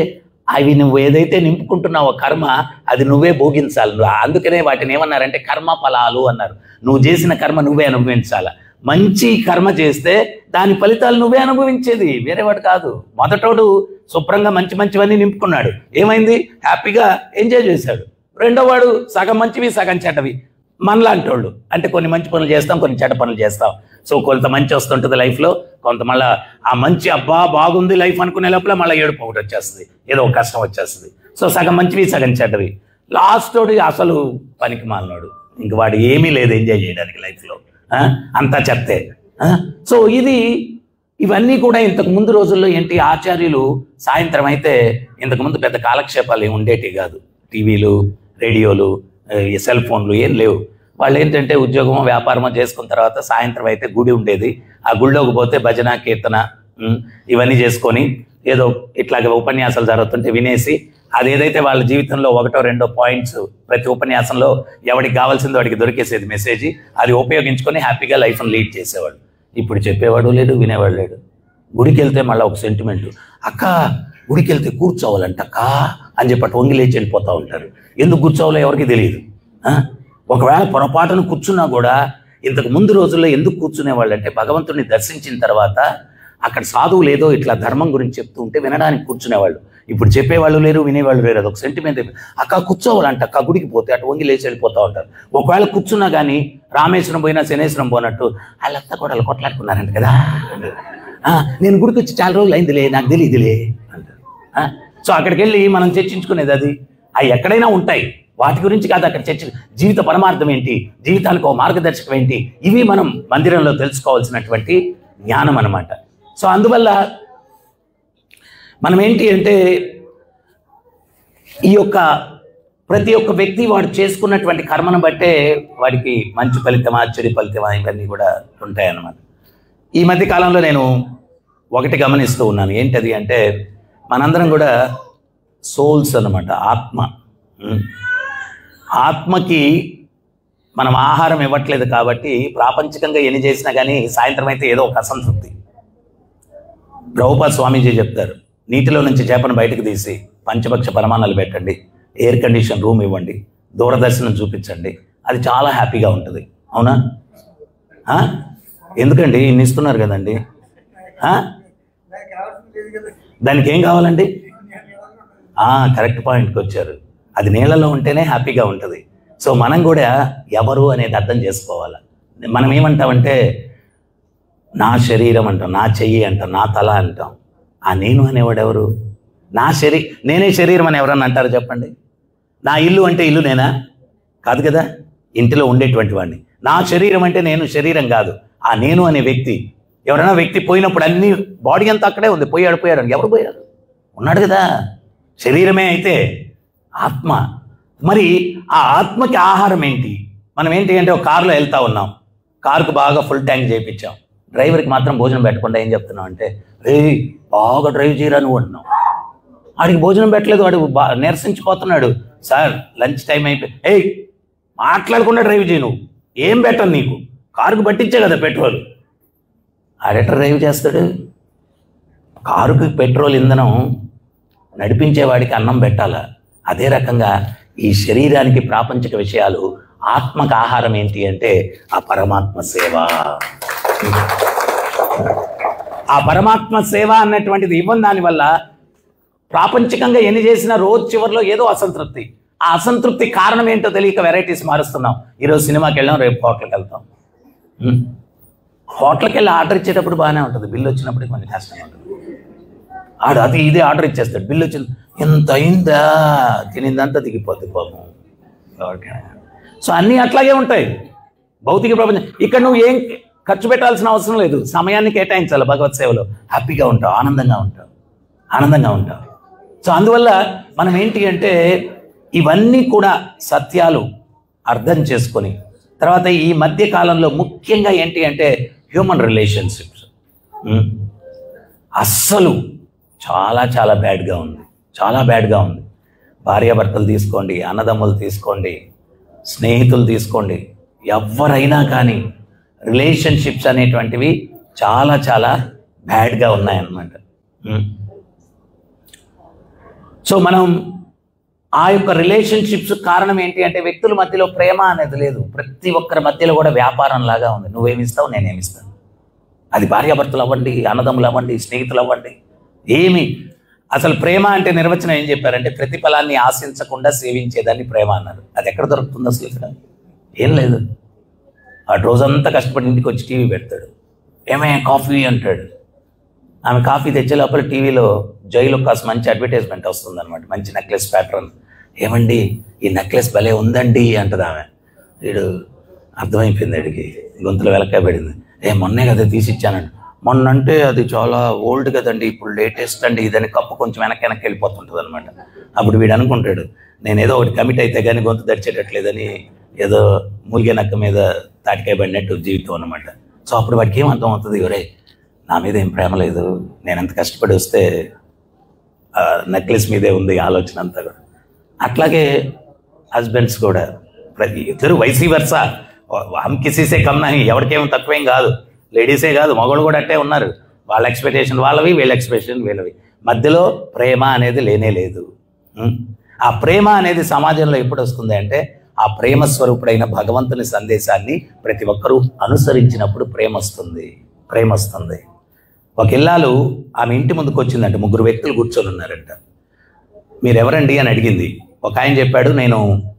అవి నువ్వు ఏదైతే నింపుకుంటున్నావో కర్మ, అది నువ్వే భోగించాలి. అందుకనే వాటిని ఏమన్నారంటే కర్మఫలాలు అన్నారు. నువ్వు చేసిన కర్మ నువ్వే అనుభవించాలి. మంచి కర్మ చేస్తే దాని ఫలితాలు నువ్వే అనుభవించేది, వేరేవాడు కాదు. మొదటోడు శుభ్రంగా మంచివన్నీ నింపుకున్నాడు, ఏమైంది, హ్యాపీగా ఎంజాయ్ చేశాడు. రెండో వాడు సగం మంచివి సగం చెడ్డవి, మనలాంటి వాళ్ళు. అంటే కొన్ని మంచి పనులు చేస్తాం, కొన్ని చెడ్డ పనులు చేస్తాం. సో కొంత మంచి వస్తుంటుంది లైఫ్లో, కొంత మళ్ళీ ఆ మంచి అబ్బా బాగుంది లైఫ్ అనుకునే లోపల మళ్ళీ ఏడుపు ఒకటి వచ్చేస్తుంది, ఏదో ఒక కష్టం వచ్చేస్తుంది. సో సగం మంచివి సగం చెడ్డవి. లాస్ట్ వాడు అసలు పనికి మాలినాడు, ఇంక వాడు ఏమీ లేదు ఎంజాయ్ చేయడానికి లైఫ్లో, అంతా చెత్తే. సో ఇవన్నీ కూడా ఇంతకు ముందు రోజుల్లో ఏంటి, ఆచార్యులు సాయంత్రం అయితే ఇంతకుముందు పెద్ద కాలక్షేపాలు ఏమి ఉండేటివి కాదు. టీవీలు, రేడియోలు, ఈ సెల్ ఫోన్లు ఏం లేవు. వాళ్ళు ఏంటంటే ఉద్యోగమో వ్యాపారమో చేసుకున్న తర్వాత సాయంత్రం అయితే గుడి ఉండేది, ఆ గుడిలోకి పోతే భజన కీర్తన ఇవన్నీ చేసుకొని ఏదో ఇట్లాగే ఉపన్యాసాలు జరుగుతుంటే వినేసి, అది ఏదైతే వాళ్ళ జీవితంలో 1-2 పాయింట్స్ ప్రతి ఉపన్యాసంలో ఎవరికి కావాల్సిందో వాడికి దొరికేసేది మెసేజ్, అది ఉపయోగించుకొని హ్యాపీగా లైఫ్ని లీడ్ చేసేవాడు. ఇప్పుడు చెప్పేవాడు లేడు, వినేవాడు లేడు. గుడికి వెళ్తే మళ్ళీ ఒక సెంటిమెంట్, అక్క గుడికి వెళ్తే కూర్చోవాలంట అక్క అని చెప్పి వంగి లేచి వెళ్ళిపోతూ ఉంటారు. ఎందుకు కూర్చోవాలో ఎవరికి తెలియదు. ఒకవేళ పొరపాటును కూర్చున్నా కూడా ఇంతకు ముందు రోజుల్లో ఎందుకు కూర్చునేవాళ్ళు అంటే, భగవంతుడిని దర్శించిన తర్వాత అక్కడ సాధువులు ఏదో ఇట్లా ధర్మం గురించి చెప్తూ ఉంటే వినడానికి కూర్చునేవాళ్ళు. ఇప్పుడు చెప్పేవాళ్ళు లేరు, వినేవాళ్ళు లేరు. అదొక సెంటిమెంట్. అక్క కూర్చోవాలంట అక్క గుడికి పోతే అటు వంగి లేచి వెళ్ళిపోతూ ఉంటారు. ఒకవేళ కూర్చున్నా కానీ రామేశ్వరం పోయినా శనేశ్వరం పోనట్టు వాళ్ళంతా కూడా వాళ్ళు కొట్లాడుకున్నారంట కదా, నేను గుడికి వచ్చి చాలా రోజులు అయిందిలే నాకు తెలియదులే అంటారు. సో అక్కడికి వెళ్ళి మనం చర్చించుకునేది అది ఎక్కడైనా ఉంటాయి, వాటి గురించి కాదు అక్కడ చర్చ. జీవిత పరమార్థం ఏంటి, జీవితానికి ఒక మార్గదర్శకం ఏంటి, ఇవి మనం మందిరంలో తెలుసుకోవాల్సినటువంటి జ్ఞానం అన్నమాట. సో అందువల్ల మనం ఏంటి అంటే, ఈ యొక్క ప్రతి ఒక్క వ్యక్తి వాడు చేసుకున్నటువంటి కర్మను బట్టే వాడికి మంచి ఫలితమా చెడు ఫలితమా ఇవన్నీ కూడా ఉంటాయన్నమాట. ఈ మధ్య కాలంలో నేను ఒకటి గమనిస్తూ ఉన్నాను, ఏంటది అంటే, మనందరం కూడా సోల్స్ అన్నమాట, ఆత్మకి మనం ఆహారం ఇవ్వట్లేదు కాబట్టి ప్రాపంచికంగా ఎన్ని చేసినా కానీ సాయంత్రం అయితే ఏదో ఒక అసంతృప్తి. ప్రభుపాద స్వామీజీ చెప్తారు, నీటిలో నుంచి చేపను బయటకు తీసి పంచపక్ష పరమాణాలు పెట్టండి, ఎయిర్ కండిషన్ రూమ్ ఇవ్వండి, దూరదర్శనం చూపించండి, అది చాలా హ్యాపీగా ఉంటుంది. అవునా? ఎందుకండి ఇన్ని ఇస్తున్నారు కదండి, దానికి ఏం కావాలండి? కరెక్ట్ పాయింట్కి వచ్చారు. అది నీళ్ళలో ఉంటేనే హ్యాపీగా ఉంటుంది. సో మనం కూడా ఎవరు అనేది అర్థం చేసుకోవాలి. మనం ఏమంటామంటే నా శరీరం అంటాం, నా చెయ్యి అంటాం, నా తల అంటాం. ఆ నేను అనేవాడు ఎవరు? నేనే శరీరం అని ఎవరన్నా అంటారు చెప్పండి? నా ఇల్లు అంటే ఇల్లు నేనా? కాదు కదా, ఇంటిలో ఉండేటువంటి వాడిని. నా శరీరం అంటే నేను శరీరం కాదు, ఆ నేను అనే వ్యక్తి. ఎవరైనా వ్యక్తి పోయినప్పుడు అన్ని బాడీ అంతా అక్కడే ఉంది, పోయాడు అని ఎవరు పోయారు? ఉన్నాడు కదా, శరీరమే అయితే ఆత్మ. మరి ఆ ఆత్మకి ఆహారం ఏంటి? మనం ఏంటి అంటే ఒక కారులో వెళ్తా ఉన్నాం, కారుకు బాగా ఫుల్ ట్యాంక్ చేయించాం, డ్రైవర్కి మాత్రం భోజనం పెట్టకుండా ఏం చెప్తున్నాం అంటే, బాగా డ్రైవ్ చేయరా నువ్వు అంటున్నాం. వాడికి భోజనం పెట్టలేదు, వాడు నిరసించిపోతున్నాడు. సార్ లంచ్ టైం అయిపోయి, మాట్లాడకుండా డ్రైవ్ చేయి, నువ్వు ఏం పెట్టను నీకు, కారుకు పట్టించే కదా పెట్రోల్ ఆడెట్లా డ్రైవ్ చేస్తాడు? కారుకి పెట్రోల్ ఇంధనం, నడిపించేవాడికి అన్నం పెట్టాలా? అదే రకంగా ఈ శరీరానికి ప్రాపంచిక విషయాలు, ఆత్మకు ఆహారం ఏంటి అంటే ఆ పరమాత్మ సేవ. ఆ పరమాత్మ సేవ అన్నటువంటిది ఇవ్వని దానివల్ల ప్రాపంచికంగా ఎన్ని చేసినా రోజు చివరిలో ఏదో అసంతృప్తి. ఆ అసంతృప్తి కారణం ఏంటో తెలియక వెరైటీస్ మారుస్తున్నాం. ఈరోజు సినిమాకి వెళ్ళాం, రేపు హోటల్కి వెళ్తాం. హోటల్కి వెళ్ళి ఆర్డర్ ఇచ్చేటప్పుడు బాగానే ఉంటుంది, బిల్లు వచ్చినప్పటికి కొంచెం కష్టంగా ఉంటుంది. ఆడు అది ఇదే ఆర్డర్ ఇచ్చేస్తాడు, బిల్లు వచ్చింది ఎంత అయిందా, తినిందంతా దిగిపోద్ది పాపం. సో అన్నీ అట్లాగే ఉంటాయి భౌతిక ప్రపంచం. ఇక్కడ నువ్వు ఏం ఖర్చు పెట్టాల్సిన అవసరం లేదు, సమయాన్ని కేటాయించాలి భగవత్ సేవలో. హ్యాపీగా ఉంటావు, ఆనందంగా ఉంటావు. సో అందువల్ల మనం ఏంటి అంటే ఇవన్నీ కూడా సత్యాలు అర్థం చేసుకొని, తర్వాత ఈ మధ్య కాలంలో ముఖ్యంగా ఏంటి అంటే హ్యూమన్ రిలేషన్షిప్స్ అస్సలు చాలా బ్యాడ్గా ఉంది. భార్యాభర్తలు తీసుకోండి, అన్నదమ్ములు తీసుకోండి, స్నేహితులు తీసుకోండి, ఎవరైనా కానీ రిలేషన్షిప్స్ అనేటువంటివి చాలా బ్యాడ్గా ఉన్నాయన్నమాట. సో మనం ఆ యొక్క రిలేషన్షిప్స్ కారణం ఏంటి అంటే వ్యక్తుల మధ్యలో ప్రేమ అనేది లేదు. ప్రతి ఒక్కరి మధ్యలో కూడా వ్యాపారం లాగా ఉంది. నువ్వేమిస్తావు, నేనేమిస్తాను. అది భార్యాభర్తలు అవ్వండి, అన్నదమ్ములు అవ్వండి, స్నేహితులు అవ్వండి, ఏమి అసలు ప్రేమ అంటే నిర్వచనం ఏం చెప్పారంటే ప్రతిఫలాన్ని ఆశించకుండా సేవించేదాన్ని ప్రేమ అన్నారు. అది ఎక్కడ దొరుకుతుంది అసలు? ఇక్కడ ఏం లేదు. ఆ రోజంతా కష్టపడి ఇంటికి వచ్చి టీవీ పెడతాడు, ఏమే కాఫీ అంటాడు. ఆమె కాఫీ తెచ్చే లోపల టీవీలో జైలు కాస్త మంచి అడ్వర్టైజ్మెంట్ వస్తుందన్నమాట, మంచి నెక్లెస్ ప్యాటర్న్. ఏమండి ఈ నెక్లెస్ భలే ఉందండి అంటది ఆమె. వీడు అర్థమైపోయింది, అడిగి గొంతులో వెలకాయ పడింది. మొన్నే కదా తీసిచ్చానండి. మొన్న అంటే అది చాలా ఓల్డ్ కదండి, ఇప్పుడు లేటెస్ట్ అండి ఇదని కప్పు కొంచెం వెనక్కి వెళ్ళిపోతుంటుంది అనమాట. అప్పుడు వీడు అనుకుంటాడు నేను ఏదో ఒకటి కమిట్ అయితే కానీ గొంతు దడిచేటట్లేదని, ఏదో మూలిగే నక్క మీద తాటికాయ పడినట్టు జీవితం అనమాట. సో అప్పుడు వాడికి ఏం అర్థం అవుతుంది, ఎవరే నా మీద ఏం ప్రేమ లేదు, నేను ఎంత కష్టపడి వస్తే నెక్లెస్ మీదే ఉంది ఆలోచన అంతా కూడా. అట్లాగే హస్బెండ్స్ కూడా ప్రతి ఇద్దరు వైసీ వర్సా హమ్ కిసీసే కమ్ నహీ, ఎవరికేమో తక్కువేం కాదు, లేడీసే కాదు మగవాళ్ళు కూడా అట్టే ఉన్నారు. వాళ్ళ ఎక్స్పెక్టేషన్ వాళ్ళవి, వీళ్ళ ఎక్స్పెక్టేషన్ వీళ్ళవి. మధ్యలో ప్రేమ అనేది లేనే లేదు. ఆ ప్రేమ అనేది సమాజంలో ఎప్పుడు వస్తుంది అంటే ఆ ప్రేమ స్వరూపుడైన భగవంతుని సందేశాన్ని ప్రతి ఒక్కరూ అనుసరించినప్పుడు ప్రేమ వస్తుంది. ఒక ఇల్లాలు ఆమె ఇంటి ముందుకు వచ్చిందంటే 3 వ్యక్తులు కూర్చొని ఉన్నారంట. మీరెవరండి అని అడిగింది. ఒక ఆయన చెప్పాడు నేను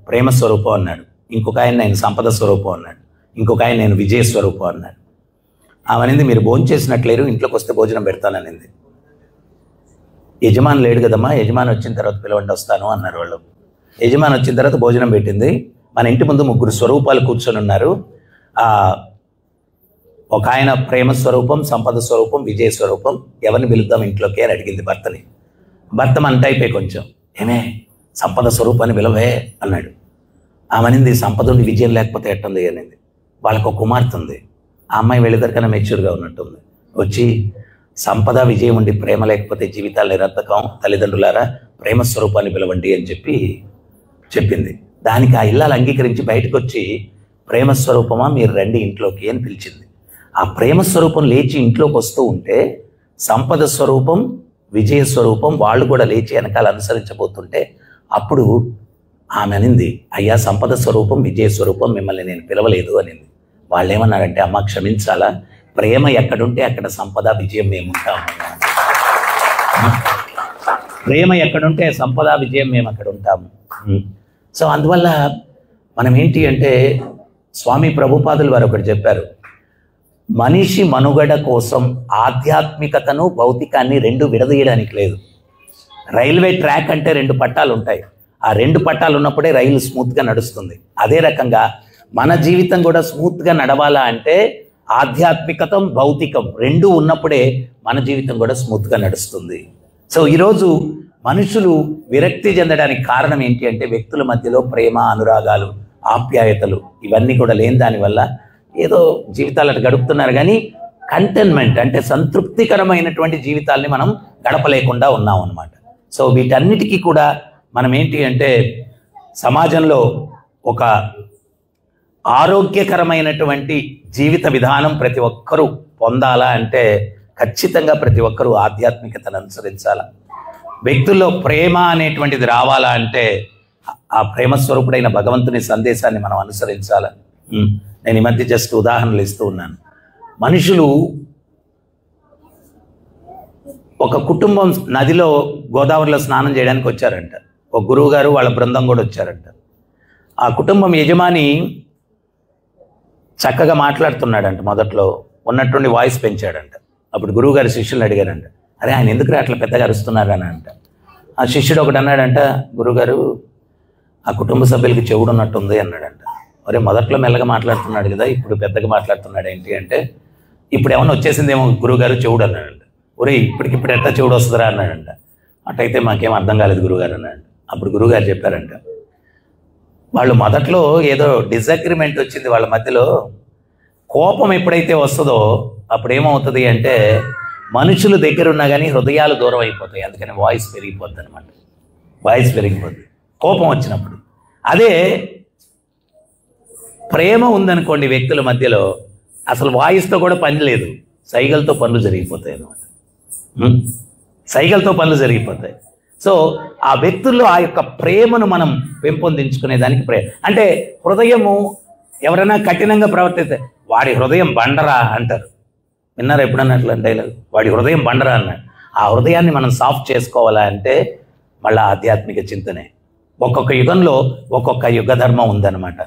ప్రేమ స్వరూపం అన్నాడు, ఇంకొక ఆయన నేను సంపద స్వరూపం అన్నాడు, ఇంకొక ఆయన నేను విజయ స్వరూపం అన్నాడు. ఆమె అనింది మీరు భోజనం చేసినట్లేరు, ఇంట్లోకి వస్తే భోజనం పెడతాననింది. యజమాని లేడు కదమ్మా, యజమాని వచ్చిన తర్వాత పిలవండి వస్తాను అన్నారు వాళ్ళు. యజమాని వచ్చిన తర్వాత భోజనం పెట్టింది. మన ఇంటి ముందు 3 స్వరూపాలు కూర్చొని ఉన్నారు. ఒక ఆయన ప్రేమ స్వరూపం, సంపద స్వరూపం, విజయ స్వరూపం, ఎవరిని పిలుద్దాం ఇంట్లోకి అని అడిగింది భర్తని. భర్త మంటైపోయి కొంచెం ఏమే సంపద స్వరూపాన్ని పిలవే అన్నాడు. ఆమెనింది సంపద ఉండి విజయం లేకపోతే ఎట్టుంది అనింది. వాళ్ళకు ఒక కుమార్తె ఉంది, ఆ అమ్మాయి వెళ్ళేదరికన్నా మెచ్యూర్గా ఉన్నట్టుంది. వచ్చి సంపద విజయం ఉండి ప్రేమ లేకపోతే జీవితాలు నిరర్థకం, తల్లిదండ్రులారా ప్రేమ స్వరూపాన్ని పిలవండి అని చెప్పింది. దానికి ఆ ఇల్లాలు అంగీకరించి బయటకు వచ్చి ప్రేమ స్వరూపమా మీరు రండి ఇంట్లోకి అని పిలిచింది. ఆ ప్రేమ స్వరూపం లేచి ఇంట్లోకి వస్తూ ఉంటే సంపద స్వరూపం, విజయ స్వరూపం వాళ్ళు కూడా లేచి వెనకాల అనుసరించబోతుంటే అప్పుడు ఆమె అనింది అయ్యా సంపద స్వరూపం, విజయ స్వరూపం మిమ్మల్ని నేను పిలవలేదు అనింది. వాళ్ళు ఏమన్నారంటే అమ్మ క్షమించాలా, ప్రేమ ఎక్కడుంటే అక్కడ సంపద విజయం మేము ఉంటాము. ప్రేమ ఎక్కడుంటే సంపద విజయం మేము అక్కడ ఉంటాము. సో అందువల్ల మనం ఏంటి అంటే స్వామి ప్రభుపాదులు వారు ఒకటి చెప్పారు, మనిషి మనుగడ కోసం ఆధ్యాత్మికతను భౌతికాన్ని 2 విడదీయడానికి లేదు. రైల్వే ట్రాక్ అంటే 2 పట్టాలు ఉంటాయి, ఆ 2 పట్టాలు ఉన్నప్పుడే రైలు స్మూత్గా నడుస్తుంది. అదే రకంగా మన జీవితం కూడా స్మూత్గా నడవాలా అంటే ఆధ్యాత్మికతం, భౌతికం 2 ఉన్నప్పుడే మన జీవితం కూడా స్మూత్గా నడుస్తుంది. సో ఈరోజు మనుషులు విరక్తి చెందడానికి కారణం ఏంటి అంటే వ్యక్తుల మధ్యలో ప్రేమ, అనురాగాలు, ఆప్యాయతలు ఇవన్నీ కూడా లేని దానివల్ల ఏదో జీవితాలను గడుపుతున్నారు కానీ కంటెన్మెంట్ అంటే సంతృప్తికరమైనటువంటి జీవితాల్ని మనం గడపలేకుండా ఉన్నాం అన్నమాట. సో వీటన్నిటికీ కూడా మనం ఏంటి అంటే సమాజంలో ఒక ఆరోగ్యకరమైనటువంటి జీవిత విధానం ప్రతి ఒక్కరూ పొందాలా అంటే ఖచ్చితంగా ప్రతి ఒక్కరూ ఆధ్యాత్మికతను అనుసరించాలా. వ్యక్తుల్లో ప్రేమ అనేటువంటిది రావాలా అంటే ఆ ప్రేమ స్వరూపుడైన భగవంతుని సందేశాన్ని మనం అనుసరించాలా. నేను ఈ మధ్య జస్ట్ ఉదాహరణలు ఇస్తూ ఉన్నాను. మనుషులు ఒక కుటుంబం నదిలో గోదావరిలో స్నానం చేయడానికి వచ్చారంట. ఒక గురువు గారు వాళ్ళ బృందం కూడా వచ్చారంట. ఆ కుటుంబం యజమాని చక్కగా మాట్లాడుతున్నాడంట. మొదట్లో ఉన్నట్టుండి వాయిస్ పెంచాడంట. అప్పుడు గురువు గారి శిష్యులను అడిగారంట, అరే ఆయన ఎందుకు అట్లా పెద్దగా అరుస్తున్నారు అని అంట. ఆ శిష్యుడు ఒకటి అన్నాడంట, గురువుగారు ఆ కుటుంబ సభ్యులకి చెవుడు ఉన్నట్టుంది అన్నాడంట. అరే మొదట్లో మెల్లగా మాట్లాడుతున్నాడు కదా, ఇప్పుడు పెద్దగా మాట్లాడుతున్నాడు ఏంటి అంటే, ఇప్పుడు ఏమన్నా వచ్చేసిందేమో గురువుగారు చెవుడు అన్నాడంట. ఒరే ఇప్పటికిప్పుడు ఎట్లా చెవుడు వస్తుందిరా అన్నాడంట. అటైతే మాకేం అర్థం కాలేదు గురువుగారు అన్నాడు. అప్పుడు గురువుగారు చెప్పారంట, వాళ్ళు మొదట్లో ఏదో డిసగ్రిమెంట్ వచ్చింది వాళ్ళ మధ్యలో. కోపం ఎప్పుడైతే వస్తుందో అప్పుడు ఏమవుతుంది అంటే మనుషులు దగ్గర ఉన్నా కానీ హృదయాలు దూరం అయిపోతాయి. అందుకని వాయిస్ పెరిగిపోద్ది అనమాట. వాయిస్ పెరిగిపోద్ది కోపం వచ్చినప్పుడు. అదే ప్రేమ ఉందనుకోండి వ్యక్తుల మధ్యలో, అసలు వాయిస్తో కూడా పని లేదు, సైగలతో పనులు జరిగిపోతాయి అన్నమాట. సైగలతో పనులు జరిగిపోతాయి. సో ఆ వ్యక్తుల్లో ఆ యొక్క ప్రేమను మనం పెంపొందించుకునేదానికి అంటే హృదయము ఎవరైనా కఠినంగా ప్రవర్తిస్తే వాడి హృదయం బండరా అంటారు. విన్నారా ఎప్పుడన్నా అట్లా డైలాగ్? వాడి హృదయం బండరా అన్నాడు. ఆ హృదయాన్ని మనం సాఫ్ట్ చేసుకోవాలా అంటే మళ్ళీ ఆధ్యాత్మిక చింతనే. ఒక్కొక్క యుగంలో ఒక్కొక్క యుగ ధర్మం ఉందన్నమాట.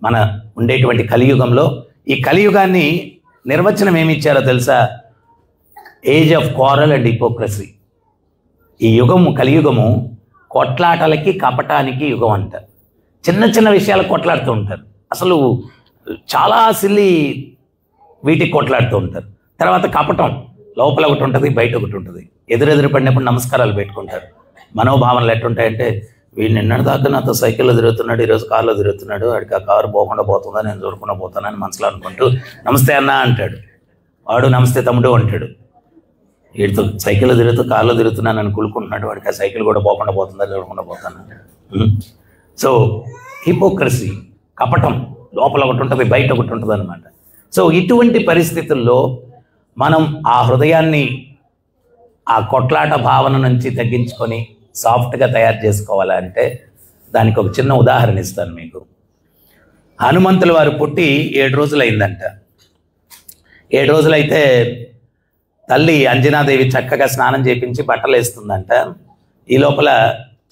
మన ఉండేటువంటి కలియుగంలో ఈ కలియుగాన్ని నిర్వచనం ఏమి ఇచ్చారో తెలుసా? Age of quarrel and hypocrisy. ఈ యుగము కలియుగము కొట్లాటలకి కపటానికి యుగం అంట. చిన్న చిన్న విషయాలకు కొట్లాడుతూ ఉంటారు. అసలు చాలా సిల్లి వీటికి కొట్లాడుతూ ఉంటారు. తర్వాత కపటం, లోపల ఒకటి ఉంటుంది, బయట ఒకటి ఉంటుంది. ఎదురెదురు పడినప్పుడు నమస్కారాలు పెట్టుకుంటారు. మనోభావనలు ఎట్టుంటాయంటే, వీడు నిన్నటి దాకా నాతో సైకిల్లో తిరుగుతున్నాడు, ఈరోజు కారులో తిరుగుతున్నాడు, వాడికి ఆ కారు పోకుండా పోతుందా, నేను చూడకుండా పోతానని మనసులో అనుకుంటూ నమస్తే అన్న అంటాడు. వాడు నమస్తే తమ్ముడు అంటాడు. వీడితో సైకిల్లో తిరుగుతూ కారులో తిరుగుతున్నాను అని కులుకుంటున్నాడు, వాడికి ఆ సైకిల్ కూడా పోకుండా పోతుందా, చూడకుండా పోతాను. సో హిపోక్రసీ, కపటం, లోపల ఒకటి ఉంటుంది, బయట ఒకటి ఉంటుంది అనమాట. సో ఇటువంటి పరిస్థితుల్లో మనం ఆ హృదయాన్ని ఆ కొట్లాట భావన నుంచి తగ్గించుకొని సాఫ్ట్గా తయారు చేసుకోవాలంటే దానికి ఒక చిన్న ఉదాహరణ ఇస్తాను మీకు. హనుమంతుల వారు పుట్టి 7 రోజులైందంట. 7 రోజులైతే తల్లి అంజనాదేవి చక్కగా స్నానం చేయించి బట్టలు వేస్తుందంట. ఈ లోపల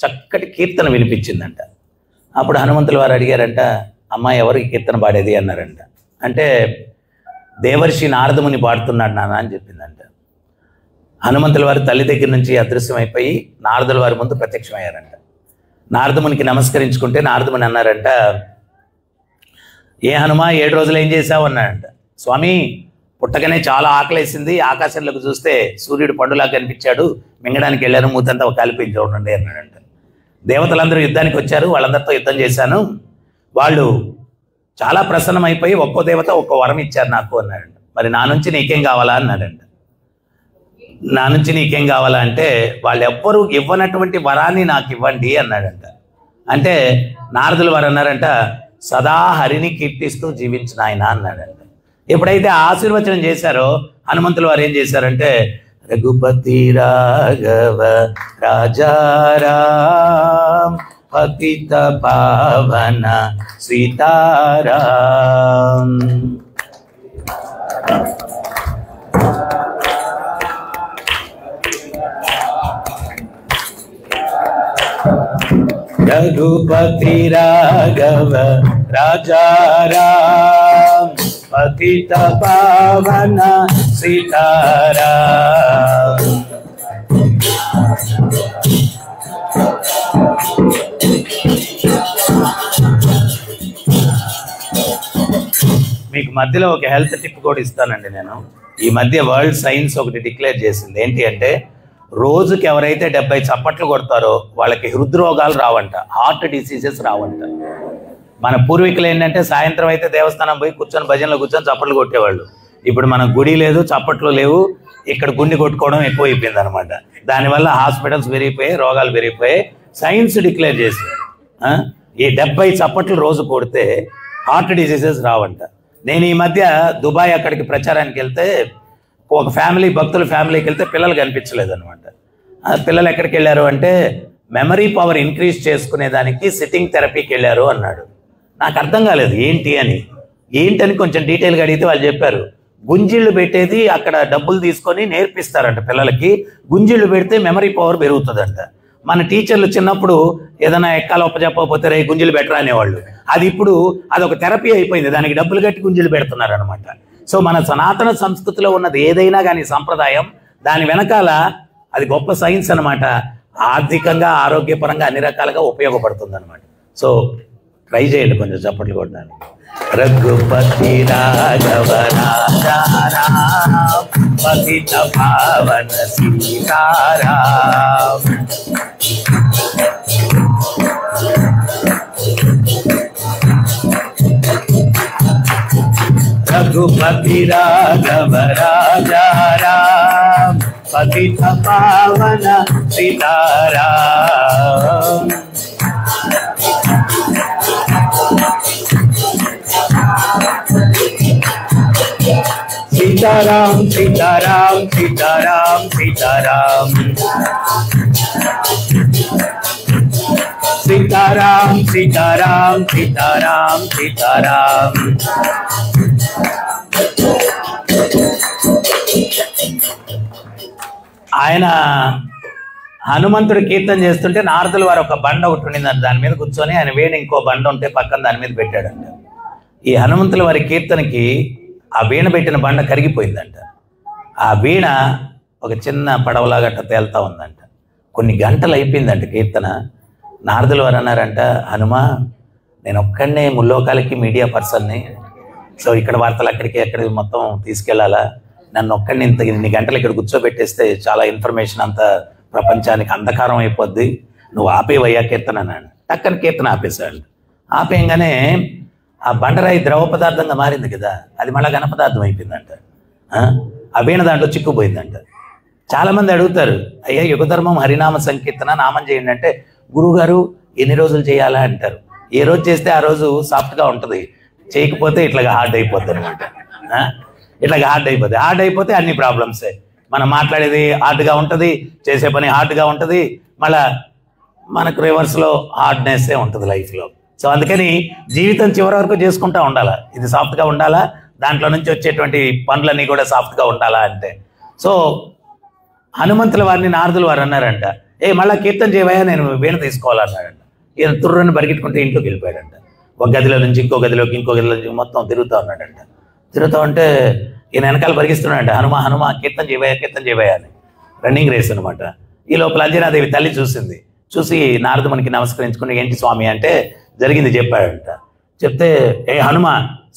చక్కటి కీర్తన వినిపించిందంట. అప్పుడు హనుమంతుల వారు అడిగారంట, అమ్మ ఎవరికి కీర్తన పాడేది అన్నారంట. అంటే దేవర్షి నారదముని పాడుతున్నాడు నాన్న అని చెప్పిందంట. హనుమంతుల వారు తల్లి దగ్గర నుంచి అదృశ్యమైపోయి నారదుల వారి ముందు ప్రత్యక్షమయ్యారంట. నారదమునికి నమస్కరించుకుంటే నారదముని అన్నారంట, ఏ హనుమా 7 రోజులు ఏం చేశావు అన్నాడంట. స్వామి పుట్టగానే చాలా ఆకలేసింది, ఆకాశంలోకి చూస్తే సూర్యుడు పండులా కనిపించాడు, మింగడానికి వెళ్ళాను, మూతంతా కలిపి చూడండి అన్నాడంట. దేవతలందరూ యుద్ధానికి వచ్చారు, వాళ్ళందరితో యుద్ధం చేశాను, వాళ్ళు చాలా ప్రసన్నమైపోయి ఒక్కో దేవత ఒక్కో వరం ఇచ్చారు నాకు అన్నాడంట. మరి నా నుంచి నీకేం కావాలా అన్నాడంట. నా నుంచి నీకేం కావాలా అంటే వాళ్ళు ఎవ్వరూ ఇవ్వనటువంటి వరాన్ని నాకు ఇవ్వండి అన్నాడంట. అంటే నారదుల వారు అన్నారంట, సదా హరిని కీర్తిస్తూ జీవించిన ఆయన అన్నాడంట. ఎప్పుడైతే ఆశీర్వచనం చేశారో హనుమంతుల వారు ఏం చేశారంటే, రఘుపతి రాఘవ రాజారాం పతిత పావన సీతారాం. రఘుపతి రాఘవ రాజారాం పతిత పావన సీతారాం. మీకు మధ్యలో ఒక హెల్త్ టిప్ కూడా ఇస్తానండి నేను. ఈ మధ్య వరల్డ్ సైన్స్ ఒకటి డిక్లేర్ చేసింది. ఏంటి అంటే, రోజుకి ఎవరైతే 70 చప్పట్లు కొడతారో వాళ్ళకి హృద్రోగాలు రావంట, హార్ట్ డిసీజెస్ రావంట. మన పూర్వీకులు ఏంటంటే సాయంత్రం అయితే దేవస్థానం పోయి కూర్చొని భజనలో కూర్చొని చప్పట్లు కొట్టేవాళ్ళు. ఇప్పుడు మనకు గుడి లేదు, చప్పట్లు లేవు, ఇక్కడ గుండె కొట్టుకోవడం ఎక్కువ అయిపోయింది అనమాట. దానివల్ల హాస్పిటల్స్ పెరిగిపోయాయి, రోగాలు పెరిగిపోయాయి. సైన్స్ డిక్లేర్ చేసి ఈ 70 చప్పట్లు రోజు కొడితే హార్ట్ డిసీజెస్ రావంట. నేను ఈ మధ్య దుబాయ్ అక్కడికి ప్రచారానికి వెళ్తే ఒక ఫ్యామిలీ భక్తుల ఫ్యామిలీకి వెళ్తే పిల్లలు కనిపించలేదు అనమాట. పిల్లలు ఎక్కడికి వెళ్ళారు అంటే మెమరీ పవర్ ఇంక్రీజ్ చేసుకునే దానికి సిట్టింగ్ థెరపీకి వెళ్ళారు అన్నాడు. నాకు అర్థం కాలేదు ఏంటని కొంచెం డీటెయిల్గా అడిగితే వాళ్ళు చెప్పారు, గుంజిళ్ళు పెట్టేది అక్కడ డబ్బులు తీసుకొని నేర్పిస్తారంట పిల్లలకి. గుంజిళ్ళు పెడితే మెమరీ పవర్ పెరుగుతుందంట. మన టీచర్లు చిన్నప్పుడు ఏదైనా ఎక్కాలో ఒప్పచెప్పకపోతే రే గుంజిలు బెటర్ అనేవాళ్ళు. అది ఇప్పుడు అదొక థెరపీ అయిపోయింది, దానికి డబ్బులు కట్టి గుంజిలు పెడుతున్నారు అనమాట. సో మన సనాతన సంస్కృతిలో ఉన్నది ఏదైనా కానీ సంప్రదాయం, దాని వెనకాల అది గొప్ప సైన్స్ అనమాట. ఆర్థికంగా ఆరోగ్యపరంగా అన్ని రకాలుగా ఉపయోగపడుతుంది అనమాట. సో ట్రై చేయండి కొంచెం చప్పట్లు కొట్టడానికి. రఘుపతి రాఘవ రాజారాం పతిత పావన సీతారాం. రఘుపతి రాఘవ రాజారాం పతిత పావన సీతారాం. सीताराम सीताराम सीताराम सीताराम सीताराम सीताराम सीताराम सीताराम. ఆయన హనుమంతుడు కీర్తన చేస్తుంటే నారదుల వారు ఒక బండ ఒకటి ఉండిందంట, దాని మీద కూర్చొని ఆయన వేణి ఇంకో బండ ఉంటే పక్కన దాని మీద పెట్టాడంట. ఈ హనుమంతుల వారి కీర్తనకి ఆ వీణ పెట్టిన బండ కరిగిపోయిందంట. ఆ వీణ ఒక చిన్న పడవలాగా తేలుతా ఉందంట. కొన్ని గంటలు అయిపోయిందంట కీర్తన. నారదుల వారు అన్నారంట, హనుమా నేను ఒక్కడనే ముల్లోకాలకి మీడియా పర్సన్ని, సో ఇక్కడ వార్తలు అక్కడికి మొత్తం తీసుకెళ్లాలా, నన్ను ఒక్కడిని ఇన్ని గంటలు ఇక్కడ కూర్చోబెట్టేస్తే చాలా ఇన్ఫర్మేషన్ అంతా ప్రపంచానికి అంధకారం అయిపోద్ది, నువ్వు ఆపేవయ్యా కీర్తన అన్నాడు. టక్కని కీర్తన ఆపేశాడు. ఆపేయంగానే ఆ బండరాయి ద్రవ పదార్థంగా మారింది కదా, అది మళ్ళీ ఘనపదార్థం అయిపోయిందంట. ఆ వీణ దాంట్లో చిక్కుపోయిందంట. చాలామంది అడుగుతారు, అయ్యా యుగధర్మం హరినామ సంకీర్తన నామం చేయండి అంటే, గురువుగారు ఎన్ని రోజులు చేయాలా అంటారు. ఏ రోజు చేస్తే ఆ రోజు సాఫ్ట్గా ఉంటుంది, చేయకపోతే ఇట్లాగా హార్డ్ అయిపోద్ది అనమాట. ఇట్లాగా హార్డ్ అయిపోతే అన్ని ప్రాబ్లమ్సే. మనం మాట్లాడేది హార్డ్గా ఉంటుంది, చేసే పని హార్డ్గా ఉంటుంది, మళ్ళా మనకు రివర్స్లో హార్డ్నెస్సే ఉంటుంది లైఫ్లో. సో అందుకని జీవితం చివరి వరకు చేసుకుంటూ ఉండాలా, ఇది సాఫ్ట్గా ఉండాలా, దాంట్లో నుంచి వచ్చేటువంటి పనులన్నీ కూడా సాఫ్ట్గా ఉండాలా అంటే. సో హనుమంతుల వారిని నారదుల వారు అన్నారంట, మళ్ళీ కీర్తన చేయవయ్యా, నేను వీణ తీసుకోవాలన్నాడంట. ఈయన తుర్రని పరిగెట్టుకుంటే ఇంట్లోకి వెళ్ళిపోయాడంట. ఒక గదిలో నుంచి ఇంకో గదిలోకి మొత్తం తిరుగుతూ ఉన్నాడంట. తిరుగుతూ ఉంటే ఈయన వెనకాల పరిగిస్తున్నాడంట, హనుమా కీర్తన చేయవయ్యా అని. రన్నింగ్ రేస్ అనమాట. ఈ లోపల అంజనాదేవి తల్లి చూసి నారదు మనకి నమస్కరించుకుని, ఏంటి స్వామి అంటే జరిగింది చెప్పాడంట. చెప్తే హనుమ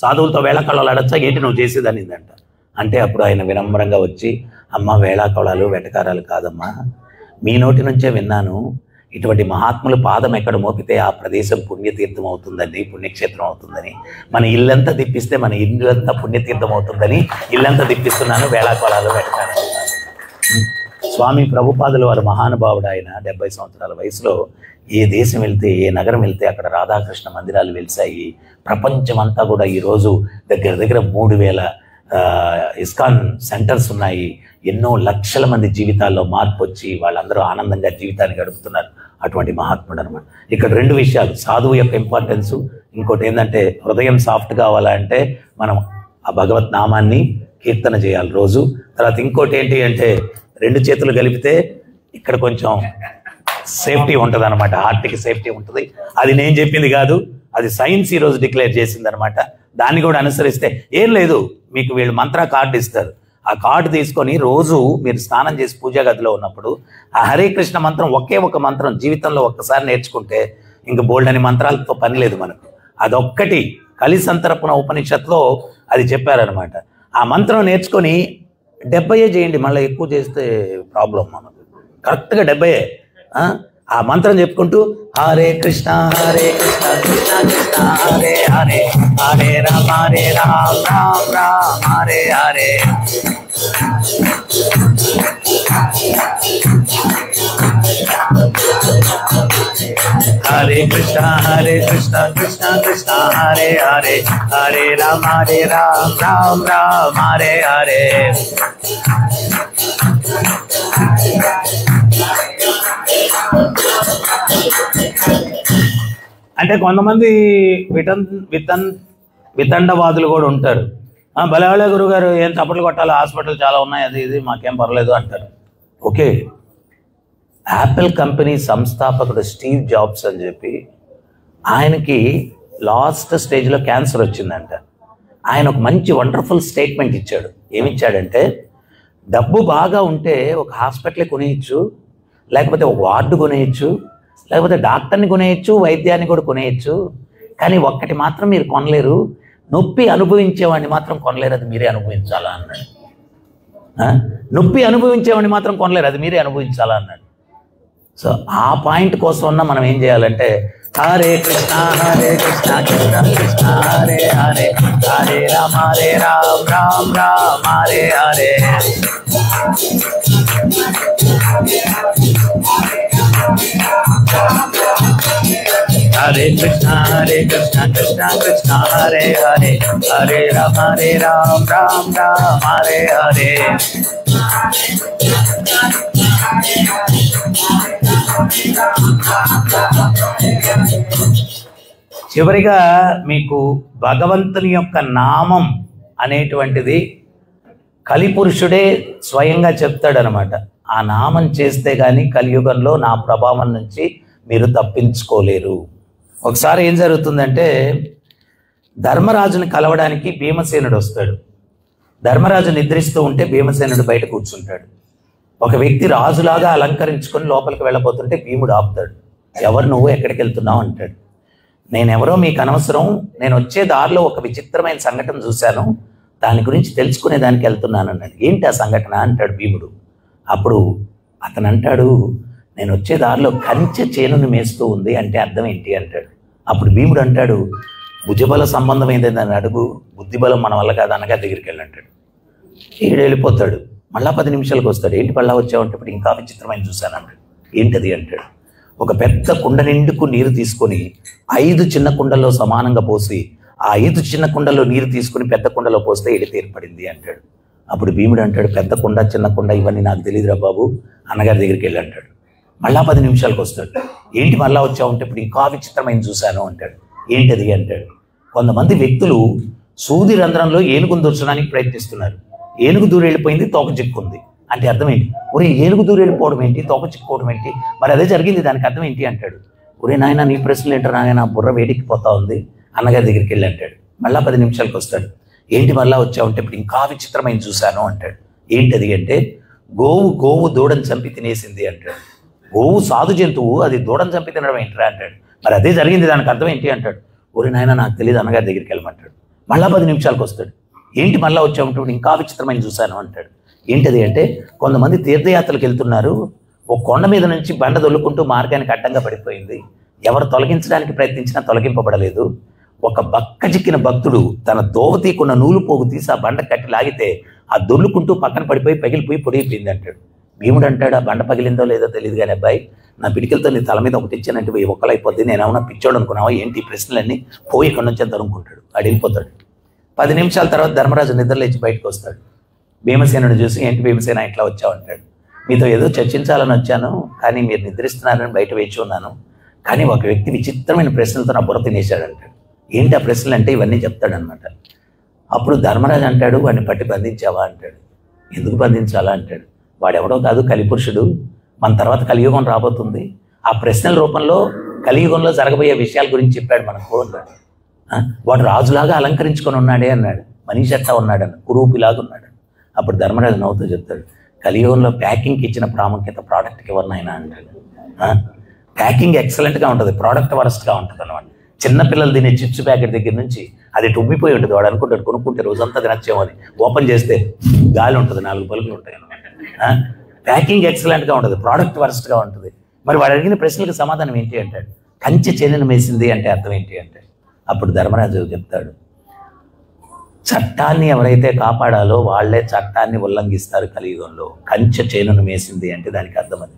సాధువులతో వేళాకోళాలు ఆడొచ్చా ఏంటి నువ్వు చేసేదనిందంట. అంటే అప్పుడు ఆయన వినమ్రంగా వచ్చి, అమ్మ వేళాకోళాలు వెటకారాలు కాదమ్మా, మీ నోటి నుంచే విన్నాను, ఇటువంటి మహాత్ముల పాదం ఎక్కడ మోపితే ఆ ప్రదేశం పుణ్యతీర్థం అవుతుందని, పుణ్యక్షేత్రం అవుతుందని, మన ఇల్లంతా తిప్పిస్తే మన ఇల్లంతా పుణ్యతీర్థం అవుతుందని ఇల్లంతా తిప్పిస్తున్నాను, వేళాకోళాలు వెటకారాలు. స్వామి ప్రభుపాదుల వారు మహానుభావుడు. ఆయన 70 సంవత్సరాల వయసులో ఏ దేశం వెళ్తే, ఏ నగరం వెళ్తే అక్కడ రాధాకృష్ణ మందిరాలు వెలిసాయి. ప్రపంచమంతా కూడా ఈరోజు దగ్గర 3000 ఇస్కాన్ సెంటర్స్ ఉన్నాయి. ఎన్నో లక్షల మంది జీవితాల్లో మార్పు వచ్చి వాళ్ళందరూ ఆనందంగా జీవితాన్ని గడుపుతున్నారు. అటువంటి మహాత్ముడు అనమాట. ఇక్కడ 2 విషయాలు, సాధువు యొక్క ఇంపార్టెన్సు, ఇంకోటి ఏంటంటే హృదయం సాఫ్ట్ కావాలంటే మనం ఆ భగవత్ నామాన్ని కీర్తన చేయాలి రోజు. తర్వాత ఇంకోటి ఏంటి అంటే 2 చేతులు కలిపితే ఇక్కడ కొంచెం సేఫ్టీ ఉంటుంది అనమాట, హార్ట్కి సేఫ్టీ ఉంటుంది. అది నేను చెప్పింది కాదు, అది సైన్స్ ఈరోజు డిక్లేర్ చేసింది అనమాట. దాన్ని కూడా అనుసరిస్తే ఏం లేదు, మీకు వీళ్ళు మంత్ర కార్డు ఇస్తారు. ఆ కార్డు తీసుకొని రోజు మీరు స్నానం చేసి పూజా గదిలో ఉన్నప్పుడు ఆ హరే కృష్ణ మంత్రం ఒకే ఒక మంత్రం జీవితంలో ఒక్కసారి నేర్చుకుంటే ఇంక బోల్డ్ అని మంత్రాలతో పని లేదు మనకు. అదొక్కటి కలిసంతరపున ఉపనిషత్తులో అది చెప్పారనమాట. ఆ మంత్రం నేర్చుకొని 70 చేయండి, మళ్ళీ ఎక్కువ చేస్తే ప్రాబ్లం మనకు. కరెక్ట్గా 70. ఆ మంత్రం చెప్పుకుంటూ హరే కృష్ణ కృష్ణ కృష్ణ హరే హరే, హరే రామ రామ హరే హరే. హరే కృష్ణ కృష్ణ కృష్ణ హరే హరే, హరే రామ రామ రామ హరే హరే. అంటే కొంతమంది వితండవాదులు కూడా ఉంటారు. భలేవాళ్ళే గురుగారు, ఏం చప్పట్లు కొట్టాలి, హాస్పిటల్ చాలా ఉన్నాయి, అది ఇది మాకేం పర్లేదు అంటారు. ఓకే, యాపిల్ కంపెనీ సంస్థాపకుడు స్టీవ్ జాబ్స్ అని చెప్పి, ఆయనకి లాస్ట్ స్టేజ్లో క్యాన్సర్ వచ్చిందంట. ఆయన ఒక మంచి వండర్ఫుల్ స్టేట్మెంట్ ఇచ్చాడు. ఏమిచ్చాడంటే, డబ్బు బాగా ఉంటే ఒక హాస్పిటల్ కొనేయచ్చు, లేకపోతే ఒక వార్డు కొనేయచ్చు, లేకపోతే డాక్టర్ని కొనేయచ్చు, వైద్యాన్ని కూడా కొనేయచ్చు. కానీ ఒక్కటి మాత్రం మీరు కొనలేరు, నొప్పి అనుభవించేవాడిని మాత్రం కొనలేరు, అది మీరే అనుభవించాలా అన్నాడు. నొప్పి అనుభవించేవాడిని మాత్రం కొనలేరు, అది మీరే అనుభవించాలా అన్నాడు. సో ఆ పాయింట్ కోసం మనం ఏం చేయాలంటే, హరే కృష్ణ కృష్ణ కృష్ణ హరే హరే, హరే రామ రామ రామ హరే హరే. హరే కృష్ణ కృష్ణ కృష్ణ హరే హరే, హరే రామ రామ రామ హరే హరే. చివరిగా మీకు భగవంతుని యొక్క నామం అనేటువంటిది కలిపురుషుడే స్వయంగా చెప్తాడనమాట. ఆ నామం చేస్తే కానీ కలియుగంలో నా ప్రభావం నుంచి మీరు తప్పించుకోలేరు. ఒకసారి ఏం జరుగుతుందంటే, ధర్మరాజుని కలవడానికి భీమసేనుడు వస్తాడు. ధర్మరాజు నిద్రిస్తూ ఉంటే భీమసేనుడు బయట కూర్చుంటాడు. ఒక వ్యక్తి రాజులాగా అలంకరించుకొని లోపలికి వెళ్ళబోతుంటే భీముడు ఆపుతాడు. ఎవరు నువ్వు, ఎక్కడికి వెళ్తున్నావు అంటాడు. నేనెవరో మీకు అనవసరం, నేను వచ్చే దారిలో ఒక విచిత్రమైన సంఘటన చూశాను, దాని గురించి తెలుసుకునే దానికి వెళ్తున్నాను అన్నాడు. ఏంటి ఆ సంఘటన అంటాడు భీముడు. అప్పుడు అతను అంటాడు, నేను వచ్చే దారిలో కంచె చేనును మేస్తూ ఉంది, అంటే అర్థం ఏంటి అంటాడు. అప్పుడు భీముడు అంటాడు, భుజబల సంబంధం ఏంటని అడుగు, బుద్ధిబలం మన వల్ల కాదు, అనగా దగ్గరికి వెళ్ళంటాడు. ఈడు వెళ్ళిపోతాడు. మళ్ళా 10 నిమిషాలకు వస్తాడు. ఏంటి మళ్ళా వచ్చావంటే, ఇప్పుడు ఇంకా విచిత్రమైన చూశాను అంటాడు. ఏంటది అంటాడు. ఒక పెద్ద కుండ నిండుకు నీరు తీసుకొని 5 చిన్న కుండల్లో సమానంగా పోసి, ఆ 5 చిన్న కుండల్లో నీరు తీసుకుని పెద్ద కుండలో పోస్తే ఎడితే ఏర్పడింది అంటాడు. అప్పుడు భీముడు అంటాడు, పెద్ద కుండ చిన్న కుండ ఇవన్నీ నాకు తెలియదురా బాబు, అన్నగారి దగ్గరికి వెళ్ళి అంటాడు. మళ్ళా 10 నిమిషాలకు వస్తాడు. ఏంటి మళ్ళా వచ్చావంటే, ఇప్పుడు ఇంకా విచిత్రమైన చూశాను అంటాడు. ఏంటది అంటాడు. కొంతమంది వ్యక్తులు సూది రంధ్రంలో ఏనుగును దూర్చడానికి ప్రయత్నిస్తున్నారు. ఏనుగు దూరం వెళ్ళిపోయింది, తోక చిక్కుంది, అంటే అర్థం ఏంటి? ఒరే, ఏనుగు దూరం వెళ్ళిపోవడం ఏంటి, తోక చిక్కుకోవడం ఏంటి, మరి అదే జరిగింది, దానికి అర్థం ఏంటి అంటాడు. ఒరే నాయన, నీ ప్రశ్నలు ఏంటో నాయన, బుర్ర వేడికిపోతా ఉంది, అన్నగారి దగ్గరికి వెళ్ళి అంటాడు. మళ్ళా 10 నిమిషాలకు వస్తాడు. ఏంటి మళ్ళా వచ్చావంటే, ఇప్పుడు ఇంకా విచిత్రమైన చూశాను అంటాడు. ఏంటది అంటే, గోవు దూడని చంపి తినేసింది అంటాడు. గోవు సాధు జంతువు, అది దూడని చంపి తినడం ఏంటరా అంటాడు. మరి అదే జరిగింది, దానికి అర్థం ఏంటి అంటాడు. ఒరే నాయన, నాకు తెలియదు, అన్నగారి దగ్గరికి వెళ్ళమంటాడు. మళ్ళా 10 నిమిషాలకు వస్తాడు. ఏంటి మళ్ళీ వచ్చామంటే, ఇంకా విచిత్రమైన చూశాను అంటాడు. ఏంటది అంటే, కొంతమంది తీర్థయాత్రలకు వెళ్తున్నారు, ఒక కొండ మీద నుంచి బండ దొల్లుకుంటూ మార్గానికి అడ్డంగా పడిపోయింది. ఎవరు తొలగించడానికి ప్రయత్నించినా తొలగింపబడలేదు. ఒక బక్క చిక్కిన భక్తుడు తన దోవతీకున్న నూలు పోగు తీసి ఆ బండ కట్టి లాగితే ఆ దొల్లుకుంటూ పక్కన పడిపోయి పగిలిపోయి పొడిగిపోయింది అంటాడు. భీముడు అంటాడు, ఆ బండ పగిలిందో లేదో తెలియదు కానీ అబ్బాయి, నా పిడికిలతో నీ తల మీద ఒకటి ఇచ్చానంటే ఒక్కలైపోద్ది, నేనేమన్నా పిచ్చోడు అనుకున్నావా ఏంటి, ప్రశ్నలన్నీ పోయి ఇక్కడి నుంచి అని తరుముకుంటాడు. వాడు వెళ్ళిపోతాడు. 10 నిమిషాల తర్వాత ధర్మరాజు నిద్రలేచి బయటకు వస్తాడు. భీమసేనుడు చూసి, ఏంటి భీమసేన ఇట్లా వచ్చావు అంటాడు. మీతో ఏదో చర్చించాలని వచ్చాను, కానీ మీరు నిద్రిస్తున్నారని బయట వేచి ఉన్నాను. కానీ ఒక వ్యక్తి విచిత్రమైన ప్రశ్నలతో నా బుర్ర తినేశాడు అంటాడు. ఏంటి ఆ ప్రశ్నలు అంటే, ఇవన్నీ చెప్తాడనమాట. అప్పుడు ధర్మరాజు అంటాడు, వాడిని పట్టి బంధించావా అంటాడు. ఎందుకు బంధించాలా అంటాడు. వాడెవడో కాదు, కలిపురుషుడు, మన తర్వాత కలియుగం రాబోతుంది, ఆ ప్రశ్నల రూపంలో కలియుగంలో జరగబోయే విషయాల గురించి చెప్పాడు మనకు అన్నాడు. వాడు రాజులాగా అలంకరించుకొని ఉన్నాడే అన్నాడు. మనీష్ అట్టా ఉన్నాడని, కురూపిలాగా ఉన్నాడు. అప్పుడు ధర్మరాజు నవ్వుతూ చెప్తాడు, కలియుగంలో ప్యాకింగ్కి ఇచ్చిన ప్రాముఖ్యత ప్రోడక్ట్కి ఎవరినైనా అంటాడు. ప్యాకింగ్ ఎక్సలెంట్గా ఉంటుంది, ప్రోడక్ట్ వరస్ట్గా ఉంటుంది అనమాట. చిన్నపిల్లలు తినే చిప్స్ ప్యాకెట్ దగ్గర నుంచి అది టుబ్బిపోయి ఉంటుంది. వాడు అనుకుంటాడు కొనుక్కుంటే రోజంతా తినచ్చేమో అని. ఓపెన్ చేస్తే గాలి ఉంటుంది, 4 బల్బులు ఉంటాయి అనమాట. ప్యాకింగ్ ఎక్సలెంట్గా ఉంటుంది, ప్రోడక్ట్ వరస్ట్గా ఉంటుంది. మరి వాడు అడిగిన ప్రశ్నలకు సమాధానం ఏంటి అంటాడు. కంచె చేనును మేసింది అంటే అర్థం ఏంటి అంటే, అప్పుడు ధర్మరాజు చెప్తాడు, చట్టాన్ని ఎవరైతే కాపాడాలో వాళ్లే చట్టాన్ని ఉల్లంఘిస్తారు కలియుగంలో. కంచె చేనును మేసింది అంటే దానికి అర్థం అది.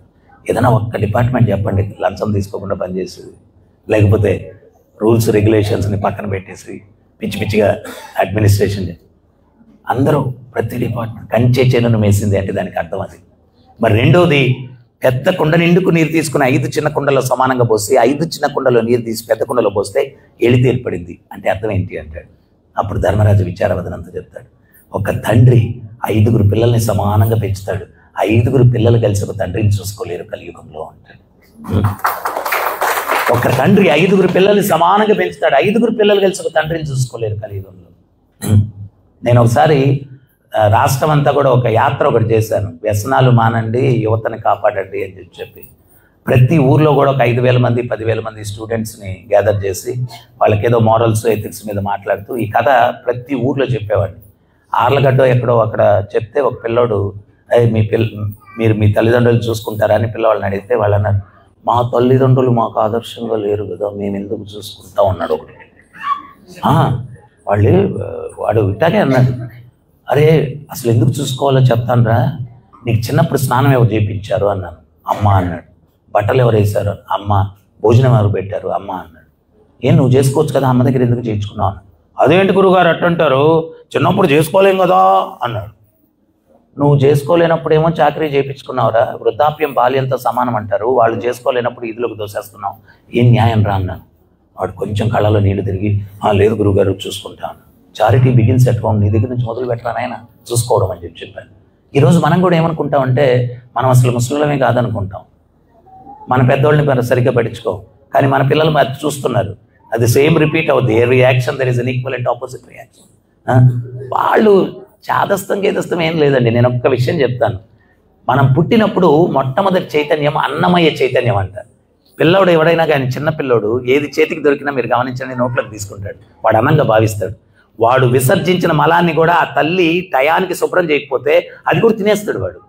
ఏదైనా ఒక్క డిపార్ట్మెంట్ చెప్పండి లంచం తీసుకోకుండా పనిచేసేది, లేకపోతే రూల్స్ రెగ్యులేషన్స్ని పక్కన పెట్టేసి పిచ్చి పిచ్చిగా అడ్మినిస్ట్రేషన్. అందరూ ప్రతి డిపార్ట్మెంట్ కంచే చేనును మేసింది అంటే దానికి అర్థం అది. మరి రెండోది, పెద్ద కుండ నిండుకు నీరు తీసుకుని 5 చిన్న కుండలో సమానంగా పోసి 5 చిన్న కుండలో నీరు తీసి పెద్ద కుండలో పోస్తే ఎలితి ఏర్పడింది అంటే అర్థం ఏంటి అంటాడు. అప్పుడు ధర్మరాజు విచారవదనంతా చెప్తాడు. ఒక తండ్రి 5 పిల్లల్ని సమానంగా పెంచుతాడు, 5 పిల్లలు కలిసి ఒక తండ్రిని చూసుకోలేరు కలియుగంలో అంటాడు. ఒక తండ్రి 5 పిల్లల్ని సమానంగా పెంచుతాడు, 5 పిల్లలు కలిసి ఒక తండ్రిని చూసుకోలేరు కలియుగంలో. నేను ఒకసారి రాష్ట్రం అంతా కూడా ఒక యాత్ర ఒకటి చేశాను, వ్యసనాలు మానండి యువతని కాపాడండి అని చెప్పి. ప్రతి ఊర్లో కూడా ఒక 5,000 మంది 10,000 మంది స్టూడెంట్స్ని గ్యాదర్ చేసి వాళ్ళకి ఏదో మోరల్స్ ఎథిక్స్ మీద మాట్లాడుతూ ఈ కథ ప్రతి ఊర్లో చెప్పేవాడిని. ఆర్లగడ్డ ఎక్కడో అక్కడ చెప్తే ఒక పిల్లోడు, మీరు మీ తల్లిదండ్రులు చూసుకుంటారా అని పిల్లవాళ్ళని అడిగితే వాళ్ళు అన్నారు, మా తల్లిదండ్రులు మాకు ఆదర్శంగా లేరు కదా, మేము ఎందుకు చూసుకుంటా ఉన్నాడు ఒకటి. వాడు ఇట్లాగే అన్నాడు, అరే అసలు ఎందుకు చూసుకోవాలో చెప్తానురా, నీకు చిన్నప్పుడు స్నానం ఎవరు చేయించారు అన్నాను. అమ్మ అన్నాడు. బట్టలు ఎవరు వేశారు? అమ్మ. భోజనం ఎవరు పెట్టారు? అమ్మ అన్నాడు. నువ్వు చేసుకోవచ్చు కదా, అమ్మ దగ్గర ఎందుకు చేయించుకున్నావు? అదేంటి గురుగారు అట్టంటారు, చిన్నప్పుడు చేసుకోలేం కదా అన్నాడు. నువ్వు చేసుకోలేనప్పుడేమో చాకరీ చేయించుకున్నావురా, వృద్ధాప్యం బాల్యంతో సమానం అంటారు, వాళ్ళు చేసుకోలేనప్పుడు ఇదిలోకి దోసేస్తున్నావు, ఏం న్యాయం రా అన్నాను. వాడు కొంచెం కళ్ళలో నీళ్లు తిరిగి, లేదు గురుగారు చూసుకుంటాను, చారిటీ బిగిన్స్ ఎట్ హోమ్, నీ దగ్గర నుంచి మొదలు పెట్టరా నాయన చూసుకోవడం అని చెప్పాను. ఈరోజు మనం కూడా ఏమనుకుంటామంటే మనం అసలు ముస్లింలమే కాదనుకుంటాం, మన పెద్దోళ్ళని సరిగ్గా పట్టించుకో, కానీ మన పిల్లలు అది చూస్తున్నారు, అది సేమ్ రిపీట్ అవుతుంది. A reaction there is an equivalent opposite reaction. వాళ్ళు చాదస్తం గేదస్తం ఏం లేదండి. నేను ఒక్క విషయం చెప్తాను, మనం పుట్టినప్పుడు మొట్టమొదటి చైతన్యం అన్నమయ్య చైతన్యం అంటారు. పిల్లోడు ఎవడైనా కానీ చిన్న పిల్లోడు ఏది చేతికి దొరికినా మీరు గమనించండి నోట్లోకి తీసుకుంటాడు, వాడు అన్నంగా భావిస్తాడు. వాడు విసర్జించిన మలాన్ని కూడా ఆ తల్లి టయానికి శుభ్రం చేయకపోతే అది కూడా తినేస్తాడు వాడు.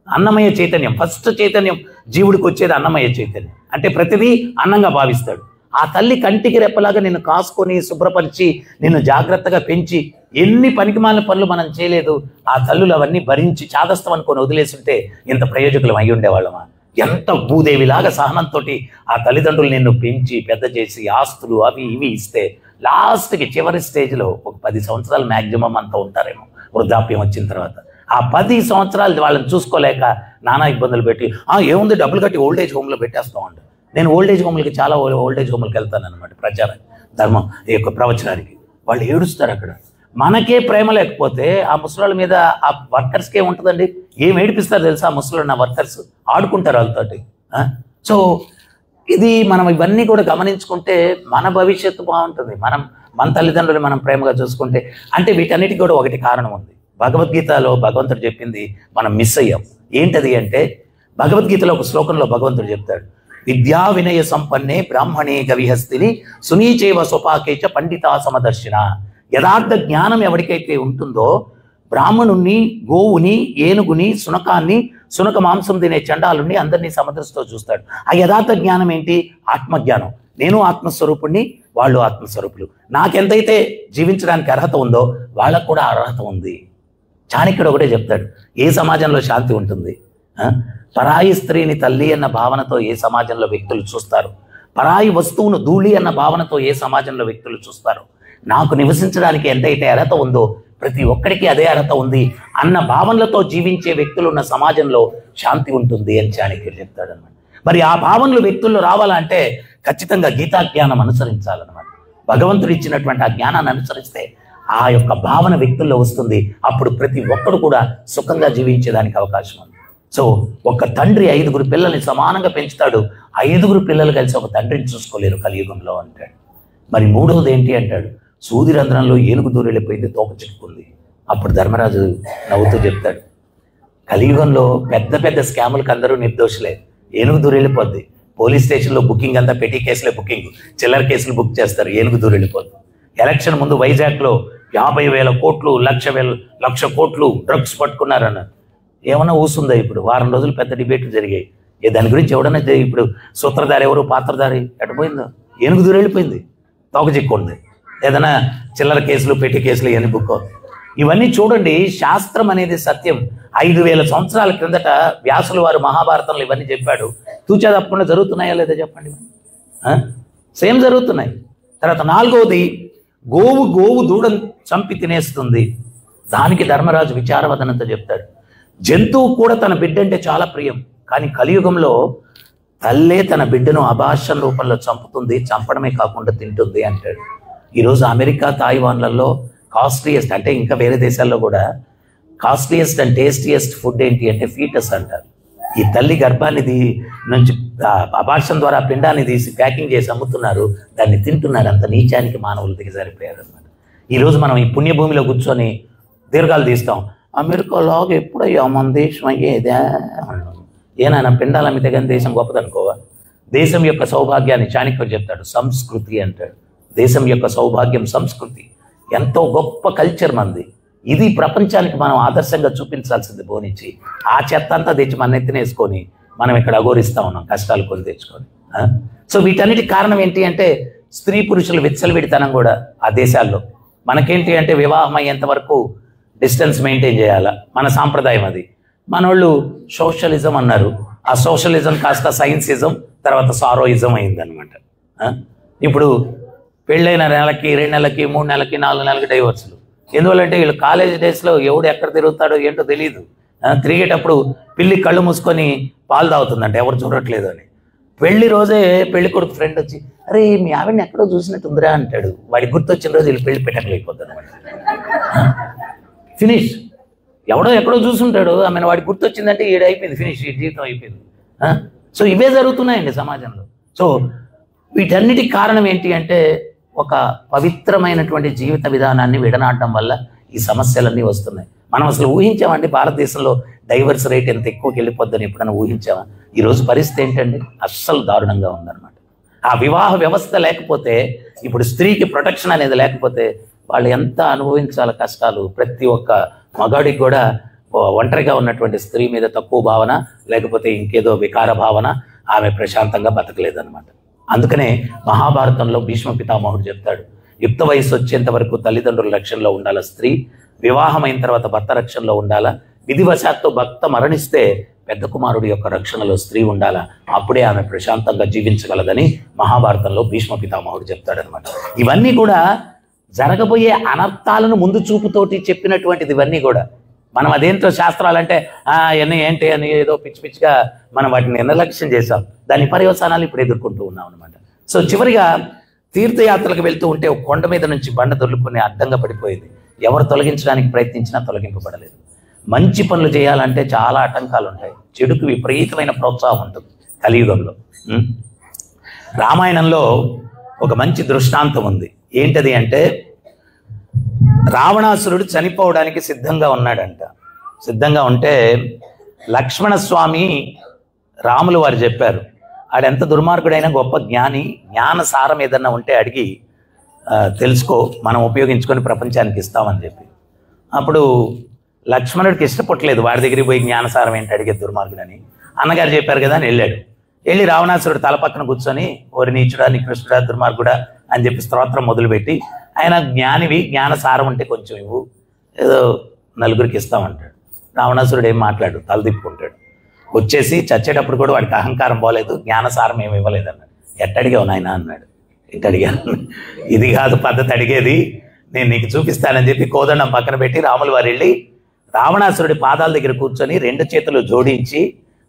అన్నమయ్య చైతన్యం, ఫస్ట్ చైతన్యం జీవుడికి వచ్చేది అన్నమయ్య చైతన్యం, అంటే ప్రతిదీ అన్నంగా భావిస్తాడు. ఆ తల్లి కంటికి రెప్పలాగా నిన్ను కాసుకొని శుభ్రపరిచి నిన్ను జాగ్రత్తగా పెంచి ఎన్ని పనికిమాలిన పనులు మనం చేయలేదు, ఆ తల్లులు అవన్నీ భరించి చాదస్తం అనుకొని వదిలేస్తుంటే ఇంత ప్రయోజకులం అయి ఉండేవాళ్ళమా? ఎంత భూదేవిలాగా సహనంతో ఆ తల్లిదండ్రులు నిన్ను పెంచి పెద్ద చేసి ఆస్తులు అవి ఇవి ఇస్తే లాస్ట్కి చివరి స్టేజ్లో ఒక 10 సంవత్సరాలు మ్యాక్సిమం అంతా ఉంటారేమో వృద్ధాప్యం వచ్చిన తర్వాత. ఆ 10 సంవత్సరాలు వాళ్ళని చూసుకోలేక నానా ఇబ్బందులు పెట్టి ఏముంది డబ్బులు కట్టి ఓల్డేజ్ హోమ్లో పెట్టేస్తూ ఉంటారు. నేను ఓల్డేజ్ హోమ్లకి చాలా ఓల్డేజ్ హోమ్లకి వెళ్తాను అనమాట, ప్రచారం ధర్మం ఈ యొక్క ప్రవచనానికి. వాళ్ళు ఏడుస్తారు అక్కడ. మనకే ప్రేమ లేకపోతే ఆ ముసలాళ్ళ మీద ఆ వర్కర్స్కే ఉంటుందండి. ఏం ఏడిపిస్తారు తెలుసా ఆ ముసలాళ్ళు, నా వర్కర్స్ ఆడుకుంటారు వాళ్ళతోటి. సో ఇది మనం ఇవన్నీ కూడా గమనించుకుంటే మన భవిష్యత్తు బాగుంటుంది. మన తల్లిదండ్రులు మనం ప్రేమగా చూసుకుంటే, అంటే వీటన్నిటికీ కూడా ఒకటి కారణం ఉంది. భగవద్గీతలో భగవంతుడు చెప్పింది మనం మిస్ అయ్యాం. ఏంటది అంటే, భగవద్గీతలో ఒక శ్లోకంలో భగవంతుడు చెప్తాడు, విద్యా వినయ సంపన్నే బ్రాహ్మణే గవిహస్తిని సునీచేవ స్వపాకేచ పండితా సమదర్శిన. యథార్థ జ్ఞానం ఎవరికైతే ఉంటుందో బ్రాహ్మణుణ్ణి, గోవుని, ఏనుగుని, సునక మాంసం తినే చండాలుని అందరినీ సమదృష్టితో చూస్తాడు. ఆ యథార్థ జ్ఞానం ఏంటి? ఆత్మజ్ఞానం. నేను ఆత్మస్వరూపుణ్ణి, వాళ్ళు ఆత్మస్వరూపులు. నాకెంతైతే జీవించడానికి అర్హత ఉందో వాళ్ళకు కూడా అర్హత ఉంది. చాణక్యుడు ఒకటే చెప్తాడు, ఏ సమాజంలో శాంతి ఉంటుంది? పరాయి స్త్రీని తల్లి అన్న భావనతో ఏ సమాజంలో వ్యక్తులు చూస్తారు? పరాయి వస్తువును ధూళి అన్న భావనతో ఏ సమాజంలో వ్యక్తులు చూస్తారు? నాకు నివసించడానికి ఎంతైతే అర్హత ఉందో ప్రతి ఒక్కడికి అదే అర్హత ఉంది అన్న భావనలతో జీవించే వ్యక్తులు ఉన్న సమాజంలో శాంతి ఉంటుంది అని చాణక్యుడు చెప్తాడు అనమాట. మరి ఆ భావనలు వ్యక్తుల్లో రావాలంటే ఖచ్చితంగా గీతా జ్ఞానం అనుసరించాలన్నమాట. భగవంతుడు ఇచ్చినటువంటి ఆ జ్ఞానాన్ని అనుసరిస్తే ఆ యొక్క భావన వ్యక్తుల్లో వస్తుంది. అప్పుడు ప్రతి ఒక్కడు కూడా సుఖంగా జీవించేదానికి అవకాశం ఉంది. సో ఒక తండ్రి 5 పిల్లల్ని సమానంగా పెంచుతాడు, 5 పిల్లలు కలిసి ఒక తండ్రిని చూసుకోలేరు కలియుగంలో అంటాడు. మరి మూడవది ఏంటి అంటాడు, సూది రంధ్రంలో ఏనుగు దూరం వెళ్ళిపోయింది, తోక చిక్కుకుంది. అప్పుడు ధర్మరాజు నవ్వుతూ చెప్తాడు, కలియుగంలో పెద్ద పెద్ద స్కాములకు అందరూ నిర్దోషులే. ఏనుగు దూరం వెళ్ళిపోద్ది. పోలీస్ స్టేషన్లో బుకింగ్ అంతా పెట్టి కేసులే బుకింగ్, చిల్లర కేసులు బుక్ చేస్తారు, ఏనుగు దూరం వెళ్ళిపోద్ది. ఎలక్షన్ ముందు వైజాగ్లో 50,000 కోట్లు 1,00,000 కోట్లు డ్రగ్స్ పట్టుకున్నారన్నారు. ఏమన్నా ఊసుందా? ఇప్పుడు వారం రోజులు పెద్ద డిబేట్లు జరిగాయి. దాని గురించి ఎవడన్నా ఇప్పుడు సూత్రధారి ఎవరు, పాత్రధారి ఎట్టపోయిందో? ఏనుగు దూరం వెళ్ళిపోయింది, తోక చిక్కుంది. ఏదైనా చిల్లర కేసులు పెట్టి కేసులు ఇవన్నీ బుక్. ఇవన్నీ చూడండి, శాస్త్రం అనేది సత్యం. 5000 సంవత్సరాల క్రిందట వ్యాసుల వారు మహాభారతంలో ఇవన్నీ చెప్పాడు. తూచా తప్పకుండా జరుగుతున్నాయా లేదా చెప్పండి? సేమ్ జరుగుతున్నాయి. తర్వాత 4వది, గోవు దూడను చంపి తినేస్తుంది. దానికి ధర్మరాజు విచారవదనంతో చెప్తాడు. జంతువు కూడా తన బిడ్డ అంటే చాలా ప్రియం, కానీ కలియుగంలో తల్లే తన బిడ్డను అభాషణ రూపంలో చంపుతుంది, చంపడమే కాకుండా తింటుంది అంటాడు. ఈరోజు అమెరికా, తాయివాన్లలో కాస్ట్లీయెస్ట్, అంటే ఇంకా వేరే దేశాల్లో కూడా కాస్ట్లీయెస్ట్ అండ్ టేస్టియెస్ట్ ఫుడ్ ఏంటి అంటే ఫీటస్ అంటారు. ఈ తల్లి గర్భాన్ని నుంచి అభాషణ ద్వారా పిండాన్ని తీసి ప్యాకింగ్ చేసి అమ్ముతున్నారు, దాన్ని తింటున్నారు. అంత నీచానికి మానవులు దిగజారిపోయారు అనమాట. ఈరోజు మనం ఈ పుణ్యభూమిలో కూర్చొని దీర్ఘాలు తీస్తాం. అమెరికాలాగా ఎప్పుడయ్యా మన దేశం అయ్యేదే ఏనాయన పిండాలు అమ్మితే కానీ దేశం గొప్పదనుకోవా? దేశం యొక్క సౌభాగ్యాన్ని చాణక్యుడు చెప్తాడు, సంస్కృతి అంటాడు. దేశం యొక్క సౌభాగ్యం సంస్కృతి, ఎంతో గొప్ప కల్చర్ మంది. ఇది ప్రపంచానికి మనం ఆదర్శంగా చూపించాల్సింది. బోనిచ్చి ఆ చెత్త అంతా తెచ్చి మన ఎత్తినేసుకొని మనం ఇక్కడ అఘోరిస్తూ ఉన్నాం, కష్టాలు కొని తెచ్చుకొని. సో వీటన్నిటికి కారణం ఏంటి అంటే స్త్రీ పురుషుల విచ్చలవిడితనం కూడా ఆ దేశాల్లో. మనకేంటి అంటే వివాహం అయ్యేంత వరకు డిస్టెన్స్ మెయింటైన్ చేయాలా, మన సాంప్రదాయం అది. మనోళ్ళు సోషలిజం అన్నారు, ఆ సోషలిజం కాస్త సైన్సిజం, తర్వాత సారోయిజం అయిందనమాట. ఇప్పుడు పెళ్ళైన నెలకి 2 నెలలకి 3 నెలలకి 4 నెలలకి డైవర్సులు. ఎందువల్లంటే వీళ్ళు కాలేజ్ డేస్లో ఎవడు ఎక్కడ తిరుగుతాడో ఏంటో తెలియదు. తిరిగేటప్పుడు పిల్లి కళ్ళు మూసుకొని పాలు తాగుతుందంట, ఎవరు చూడట్లేదు అని. పెళ్లి రోజే పెళ్లి కొడుకు ఫ్రెండ్ వచ్చి, అరే మీ ఆవిడని ఎక్కడో చూసినట్టుందిరా అంటాడు. వాడికి గుర్తొచ్చిన రోజు వీళ్ళు పెళ్లి పెట్టకలేకపోద్ది అనమాట. ఫినిష్. ఎవడో ఎక్కడో చూసుంటాడు, ఆమెను వాడికి గుర్తొచ్చిందంటే ఈడ అయిపోయింది, ఫినిష్, ఈ జీవితం అయిపోయింది. సో ఇవే జరుగుతున్నాయండి సమాజంలో. సో వీటన్నిటికి కారణం ఏంటి అంటే ఒక పవిత్రమైనటువంటి జీవిత విధానాన్ని విడనాడడం వల్ల ఈ సమస్యలన్నీ వస్తున్నాయి. మనం అసలు ఊహించామండి భారతదేశంలో డైవర్స్ రేట్ ఎంత ఎక్కువకి వెళ్ళిపోద్దని ఎప్పుడైనా ఊహించామా? ఈరోజు పరిస్థితి ఏంటండి? అస్సలు దారుణంగా ఉందన్నమాట. ఆ వివాహ వ్యవస్థ లేకపోతే, ఇప్పుడు స్త్రీకి ప్రొటెక్షన్ అనేది లేకపోతే వాళ్ళు ఎంత అనుభవించాలి కష్టాలు. ప్రతి ఒక్క మగాడికి కూడా ఒంటరిగా ఉన్నటువంటి స్త్రీ మీద తక్కువ భావన, లేకపోతే ఇంకేదో వికార భావన, ఆమె ప్రశాంతంగా బతకలేదన్నమాట. అందుకనే మహాభారతంలో భీష్మ పితామహుడు చెప్తాడు, యుక్త వయసు వచ్చేంత వరకు తల్లిదండ్రుల రక్షణలో ఉండాలా స్త్రీ, వివాహం అయిన తర్వాత భర్త రక్షణలో ఉండాలా, విధివశాత్తు భర్త మరణిస్తే పెద్ద కుమారుడి యొక్క రక్షణలో స్త్రీ ఉండాలా, అప్పుడే ఆమె ప్రశాంతంగా జీవించగలదని మహాభారతంలో భీష్మ పితామహుడు చెప్తాడనమాట. ఇవన్నీ కూడా జరగబోయే అనర్థాలను ముందు చూపుతోటి చెప్పినటువంటిది. ఇవన్నీ కూడా మనం అదేంటో శాస్త్రాలంటే అవన్నీ ఏంటి అని ఏదో పిచ్చి పిచ్చిగా మనం వాటిని నిర్లక్ష్యం చేసాం. దాని పర్యవసానాలు ఇప్పుడు ఎదుర్కొంటూ ఉన్నాం అనమాట. సో చివరిగా తీర్థయాత్రలకు వెళ్తూ ఉంటే ఒక కొండ మీద నుంచి బండ దొర్లుకొని అడ్డంగా పడిపోయింది. ఎవరు తొలగించడానికి ప్రయత్నించినా తొలగింపబడలేదు. మంచి పనులు చేయాలంటే చాలా ఆటంకాలు ఉంటాయి. చెడుకు విపరీతమైన ప్రోత్సాహం ఉంటుంది కలియుగంలో. రామాయణంలో ఒక మంచి దృష్టాంతం ఉంది. ఏంటది అంటే, రావణాసురుడు చనిపోవడానికి సిద్ధంగా ఉన్నాడంట. సిద్ధంగా ఉంటే లక్ష్మణస్వామి రాములు వారు చెప్పారు, ఆడెంత దుర్మార్గుడైనా గొప్ప జ్ఞాని, జ్ఞాన సారం ఏదన్నా ఉంటే అడిగి తెలుసుకో, మనం ఉపయోగించుకొని ప్రపంచానికి ఇస్తామని చెప్పి. అప్పుడు లక్ష్మణుడికి ఇష్టపడలేదు, వాడి దగ్గరికి పోయి జ్ఞానసారం ఏంటి అడిగే దుర్మార్గుడని. అన్నగారు చెప్పారు కదా అని వెళ్ళాడు. వెళ్ళి రావణాసురుడు తల పక్కన కూర్చొని, ఓరి నీచుడా, నికృష్టుడా, దుర్మార్గుడా అని చెప్పి స్తోత్రం మొదలుపెట్టి, ఆయన జ్ఞానివి, జ్ఞానసారం ఉంటే కొంచెం ఇవ్వు, ఏదో నలుగురికి ఇస్తామంటాడు. రావణాసురుడు ఏం మాట్లాడు, తల తిప్పుకుంటాడు. వచ్చేసి చచ్చేటప్పుడు కూడా వాడికి అహంకారం పోలేదు, జ్ఞానసారం ఏమి ఇవ్వలేదు అన్నాడు. ఎట్టడిగావు నాయన అన్నాడు. ఎట్టడిగాను, ఇది కాదు పద్ధతి అడిగేది, నేను నీకు చూపిస్తానని చెప్పి కోదండం పక్కన పెట్టి రాములు వారు వెళ్ళి రావణాసురుడి పాదాల దగ్గర కూర్చొని 2 చేతులు జోడించి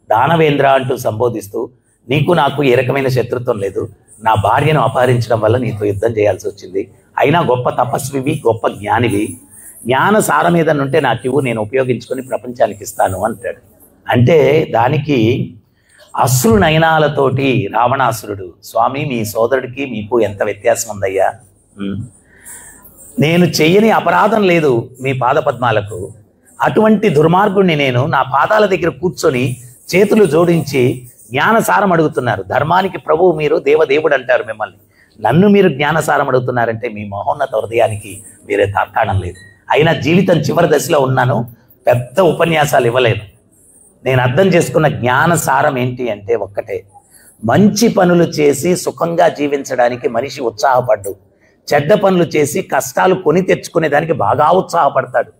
దానవేంద్ర అంటూ సంబోధిస్తూ, నీకు నాకు ఏ రకమైన శత్రుత్వం లేదు, నా భార్యను అపహరించడం వల్ల నీతో యుద్ధం చేయాల్సి వచ్చింది, అయినా గొప్ప తపస్వివి, గొప్ప జ్ఞానివి, జ్ఞాన సారం ఏదన్నా ఉంటే నాకు ఇవ్వు, నేను ఉపయోగించుకొని ప్రపంచానికి ఇస్తాను అంటాడు. అంటే దానికి అశ్రు నయనాలతోటి రావణాసురుడు, స్వామి మీ సోదరుడికి మీకు ఎంత వ్యత్యాసం ఉందయ్యా, నేను చెయ్యని అపరాధం లేదు మీ పాదపద్మాలకు, అటువంటి దుర్మార్గుడిని నేను నా పాదాల దగ్గర కూర్చొని చేతులు జోడించి జ్ఞానసారం అడుగుతున్నారు. ధర్మానికి ప్రభువు మీరు, దేవదేవుడు అంటారు మిమ్మల్ని, నన్ను మీరు జ్ఞానసారం అడుగుతున్నారంటే మీ మహోన్నత హృదయానికి మీరే తార్కాణం లేదు. అయినా జీవితం చివరి దశలో ఉన్నాను, పెద్ద ఉపన్యాసాలు ఇవ్వలేను. నేను అర్థం చేసుకున్న జ్ఞానసారం ఏంటి అంటే ఒక్కటే, మంచి పనులు చేసి సుఖంగా జీవించడానికి మనిషి ఉత్సాహపడ్డు, చెడ్డ పనులు చేసి కష్టాలు కొని తెచ్చుకునే దానికి బాగా ఉత్సాహపడతాడు.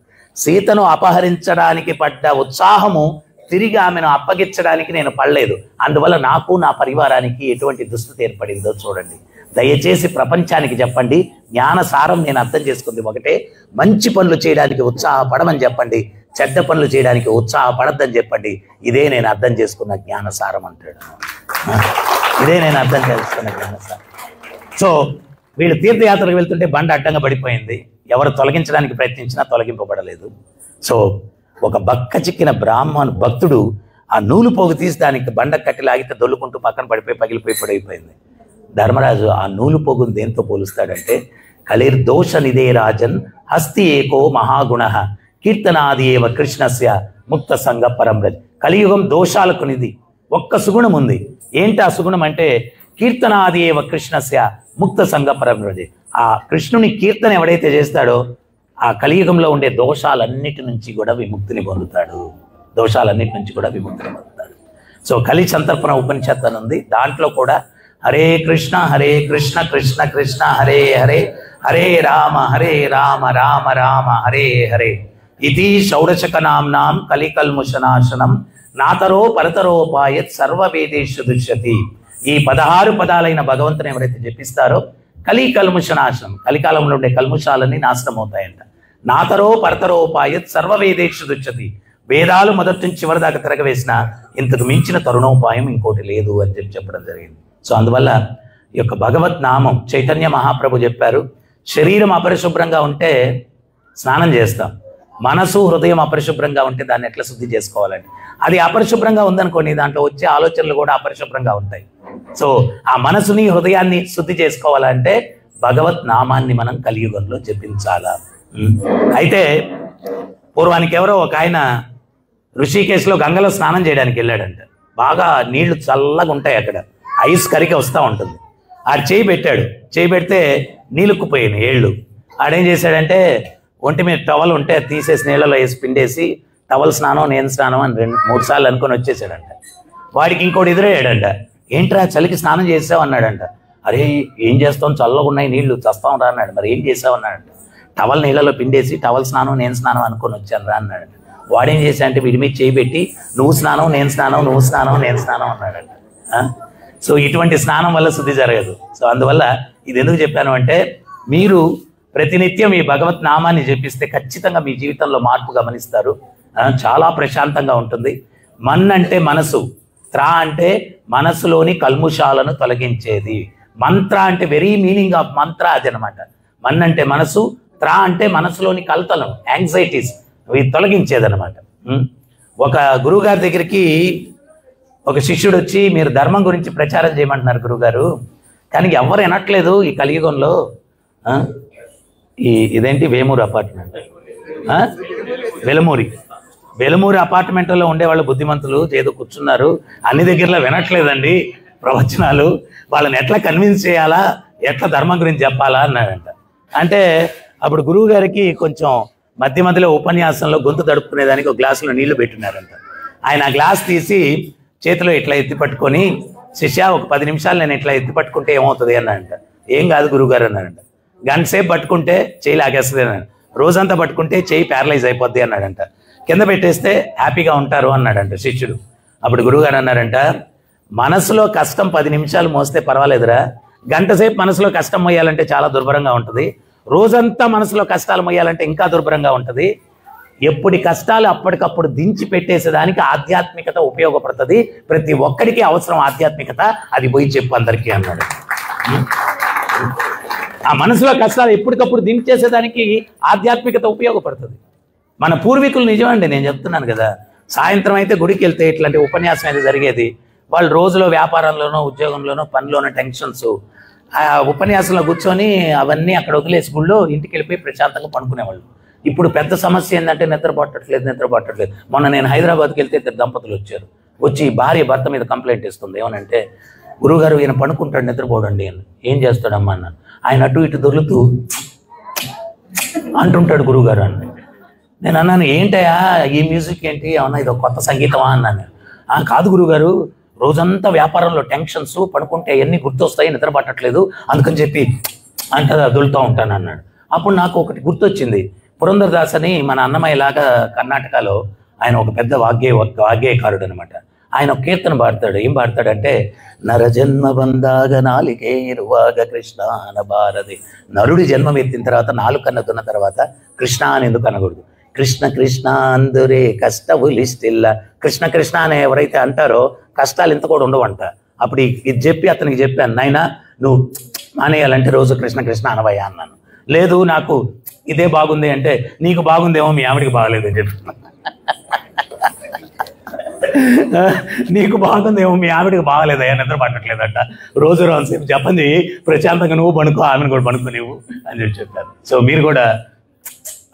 సీతను అపహరించడానికి పడ్డ ఉత్సాహము తిరిగి ఆమెను అప్పగించడానికి నేను పడలేదు. అందువల్ల నాకు నా పరివారానికి ఎటువంటి దుస్థితి ఏర్పడిందో చూడండి. దయచేసి ప్రపంచానికి చెప్పండి, జ్ఞానసారం నేను అర్థం చేసుకుంది ఒకటే, మంచి పనులు చేయడానికి ఉత్సాహపడమని చెప్పండి, చెడ్డ పనులు చేయడానికి ఉత్సాహపడద్దని చెప్పండి. ఇదే నేను అర్థం చేసుకున్న జ్ఞానసారం అంటాడు. ఇదే నేను అర్థం చేసుకున్న జ్ఞానసారం. సో వీళ్ళు తీర్థయాత్రకు వెళ్తుంటే బండ అడ్డంగా పడిపోయింది. ఎవరు తొలగించడానికి ప్రయత్నించినా తొలగింపబడలేదు. సో ఒక బక్క చిక్కిన భక్తుడు ఆ నూలు పోగు తీసి దానికి బండ కట్టి లాగితే దొల్లుకుంటూ పక్కన పడిపోయి పగిలిపోయి పడిపోయింది. ధర్మరాజు ఆ నూలు పోగును దేంతో పోలుస్తాడంటే, కలిర్దోష నిదే రాజన్ హస్తి ఏకో మహాగుణ కీర్తనాది ఏవ కృష్ణస్య ముక్త సంగ పరంరజ్. కలియుగం దోషాలకు నిధి, ఒక్క సుగుణం ఉంది. ఏంటి ఆ సుగుణం అంటే, కీర్తనాది ఏవ కృష్ణస్య ముక్త సంగ పరంరజ్. ఆ కృష్ణుని కీర్తన ఎవడైతే చేస్తాడో ఆ కలియుగంలో ఉండే దోషాలన్నిటి నుంచి కూడా విముక్తిని పొందుతాడు. దోషాలన్నిటి నుంచి కూడా విముక్తిని పొందుతాడు. సో కలి సంతర్పణ ఉపనిషత్తు అని ఉంది. దాంట్లో కూడా హరే కృష్ణ కృష్ణ కృష్ణ హరే హరే, హరే రామ రామ రామ హరే హరే. ఇది షౌడశక నామ్నాం కలికల్ముషనాశనం నాతరో పరతరోపాయత్ సర్వవేదేషు దుష్యతి. ఈ 16 పదాలైన భగవంతుని ఎవరైతే జపిస్తారో కలికల్ముషనాశనం, కలికాలంలో ఉండే కల్ముషాలన్నీ నాశనం అవుతాయంట. నాతరో పరతరోపాయత్ సర్వవేదేషు దుష్యతి. వేదాలు మొదటి నుంచి చివరి దాకా తిరగవేసిన ఇంతకు మించిన తరుణోపాయం ఇంకోటి లేదు అని చెప్పడం జరిగింది. సో అందువల్ల ఈ యొక్క భగవత్ నామం చైతన్య మహాప్రభు చెప్పారు, శరీరం అపరిశుభ్రంగా ఉంటే స్నానం చేస్తాం, మనసు హృదయం అపరిశుభ్రంగా ఉంటే దాన్ని ఎట్లా శుద్ధి చేసుకోవాలండి. అది అపరిశుభ్రంగా ఉందనుకోండి, దాంట్లో వచ్చే ఆలోచనలు కూడా అపరిశుభ్రంగా ఉంటాయి. సో ఆ మనసుని హృదయాన్ని శుద్ధి చేసుకోవాలంటే భగవత్ నామాన్ని మనం కలియుగంలో జపించాలా. అయితే పూర్వానికి ఎవరో ఒక ఆయన ఋషికేశ్లో గంగలో స్నానం చేయడానికి వెళ్ళాడంట. బాగా నీళ్లు చల్లగా ఉంటాయి, అక్కడ ఐస్ కరిగి వస్తూ ఉంటుంది. ఆడు చేయి పెట్టాడు, చేయి పెడితే నీళ్ళుక్కుపోయాయి ఏళ్ళు. ఆడేం చేశాడంటే ఒంటి మీద టవల్ ఉంటే తీసేసి నీళ్ళలో వేసి పిండేసి టవల్ స్నానం నేను స్నానం అని 2-3 సార్లు అనుకొని వచ్చేసాడంట. వాడికి ఇంకోటి ఎదురయ్యాడంట, ఏంట్రా చలికి స్నానం చేసావు అన్నాడంట. అరే ఏం చేస్తాం, చల్లగా ఉన్నాయి నీళ్లు, చస్తాం రా అన్నాడు. మరి ఏం చేసావు అన్నాడంట. టవల్ నీళ్ళలో పిండేసి టవల్ స్నానం నేను స్నానం అనుకొని వచ్చాను రా అన్నాడంట. వాడేం చేశా అంటే వీడి మీద చేయి పెట్టి నువ్వు స్నానం నేను స్నానం, నువ్వు స్నానం నేను స్నానం అన్నాడంట. సో ఇటువంటి స్నానం వల్ల శుద్ధి జరగదు. సో అందువల్ల ఇది ఎందుకు చెప్పాను అంటే, మీరు ప్రతినిత్యం ఈ భగవత్ నామాన్ని జపిస్తే ఖచ్చితంగా మీ జీవితంలో మార్పు గమనిస్తారు. చాలా ప్రశాంతంగా ఉంటుంది. మన్ అంటే మనసు, త్రా అంటే మనసులోని కల్ముషాలను తొలగించేది. మంత్ర అంటే వెరీ మీనింగ్ ఆఫ్ మంత్ర అది అనమాట. మన్ అంటే మనసు, త్రా అంటే మనసులోని కలతలను, యాంగ్జైటీస్ అవి తొలగించేదనమాట. ఒక గురువుగారి దగ్గరికి ఒక శిష్యుడు వచ్చి, మీరు ధర్మం గురించి ప్రచారం చేయమంటున్నారు గురువుగారు, కానీ ఎవరు వినట్లేదు ఈ కలియుగంలో. ఇదేంటి వేమూరు అపార్ట్మెంట్, వెలమూరి అపార్ట్మెంట్లో ఉండేవాళ్ళు బుద్ధిమంతులు ఏదో కూర్చున్నారు, అన్ని దగ్గరలో వినట్లేదండి ప్రవచనాలు, వాళ్ళని ఎట్లా కన్విన్స్ చేయాలా, ఎట్లా ధర్మం గురించి చెప్పాలా అన్నాడంట. అంటే అప్పుడు గురువు గారికి కొంచెం మధ్య మధ్యలో ఉపన్యాసంలో గొంతు తడుపుకునేదానికి ఒక గ్లాసులో నీళ్లు పెట్టున్నారంట. ఆయన ఆ గ్లాస్ తీసి చేతిలో ఇట్లా ఎత్తి పట్టుకొని, శిష్య ఒక 10 నిమిషాలు నేను ఇట్లా ఎత్తి పట్టుకుంటే ఏమవుతుంది అన్నాడంట. ఏం కాదు గురువుగారు అన్నాడంట. గంట సేపు పట్టుకుంటే చేయి లాగేస్తుంది అన్నాడు. రోజంతా పట్టుకుంటే చేయి ప్యారలైజ్ అయిపోద్ది అన్నాడంట. కింద పెట్టేస్తే హ్యాపీగా ఉంటారు అన్నాడంట శిష్యుడు. అప్పుడు గురువుగారు అన్నారంట, మనసులో కష్టం 10 నిమిషాలు మోస్తే పర్వాలేదురా, గంట సేపు మనసులో కష్టం మోయాలంటే చాలా దుర్భరంగా ఉంటుంది, రోజంతా మనసులో కష్టాలు మోయాలంటే ఇంకా దుర్భరంగా ఉంటుంది. ఎప్పటి కష్టాలు అప్పటికప్పుడు దించి పెట్టేసేదానికి ఆధ్యాత్మికత ఉపయోగపడుతుంది. ప్రతి ఒక్కడికి అవసరం ఆధ్యాత్మికత, అది పోయి చెప్పు అందరికీ అన్నాడు. ఆ మనసులో కష్టాలు ఎప్పటికప్పుడు దించేసేదానికి ఆధ్యాత్మికత ఉపయోగపడుతుంది. మన పూర్వీకులు నిజమండి, నేను చెప్తున్నాను కదా, సాయంత్రం అయితే గుడికి వెళ్తే ఇట్లాంటి ఉపన్యాసం అయితే జరిగేది. వాళ్ళు రోజులో వ్యాపారంలోనో ఉద్యోగంలోనో పనిలోనో టెన్షన్స్, ఆ ఉపన్యాసంలో కూర్చొని అవన్నీ అక్కడ వదిలేసి గుళ్ళో ఇంటికి వెళ్ళిపోయి ప్రశాంతంగా పడుకునేవాళ్ళు. ఇప్పుడు పెద్ద సమస్య ఏంటంటే నిద్ర పట్టట్లేదు. మొన్న నేను హైదరాబాద్కి వెళ్తే 2 దంపతులు వచ్చారు. వచ్చి భార్య భర్త మీద కంప్లైంట్ ఇస్తుంది. ఏమనంటే, గురువుగారు ఈయన పడుకుంటాడు, నిద్రపోడండి అని. ఏం చేస్తాడమ్మా అన్నాను. ఆయన అటు ఇటు దొరుకుతూ అంటుంటాడు గురువుగారు అన్న. నేను అన్నాను, ఏంటయా ఈ మ్యూజిక్ ఏంటి, ఏమన్నా ఇది కొత్త సంగీతమా అన్నాను. కాదు గురువుగారు, రోజంతా వ్యాపారంలో టెన్షన్స్, పడుకుంటే అవన్నీ గుర్తొస్తాయి, నిద్ర పట్టట్లేదు, అందుకని చెప్పి అంట దొలుతూ ఉంటాను అన్నాడు. అప్పుడు నాకు ఒకటి గుర్తొచ్చింది, పురంధరదాస్ అని మన అన్నమయ్యలాగా కర్ణాటకలో ఆయన ఒక పెద్ద వాగ్గేయకారుడు అనమాట. ఆయన ఒక కీర్తన పాడతాడు. ఏం పాడతాడంటే, నరజన్మ బంధాగ నాలికే ఇరువాగ కృష్ణ అనబారది. నరుడి జన్మం ఎత్తిన తర్వాత నాలుకన్న దున్న తర్వాత కృష్ణ అని ఎందుకు అనకూడదు? కృష్ణ కృష్ణ అందురే కష్టవులిస్టిల్ల. కృష్ణ కృష్ణ అని ఎవరైతే అంటారో కష్టాలు ఇంత కూడా ఉండవంట. అప్పుడు ఇది చెప్పి అతనికి చెప్పాను, నాయనా నువ్వు మానేయాలంటే రోజు కృష్ణ కృష్ణ అనవయ్యా అన్నాను. లేదు నాకు ఇదే బాగుంది అంటే, నీకు బాగుందేమో మీ ఆవిడికి బాగలేదని చెప్పి. నీకు బాగుందేమో మీ ఆవిడికి బాగలేదయ్యా, నిద్ర పట్టట్లేదట, రోజు రోజుసేపు జపం చెయ్యి, ప్రశాంతంగా నువ్వు పడుకో, ఆమెను కూడా పడుకో నువ్వు అని చెప్పి చెప్పారు. సో మీరు కూడా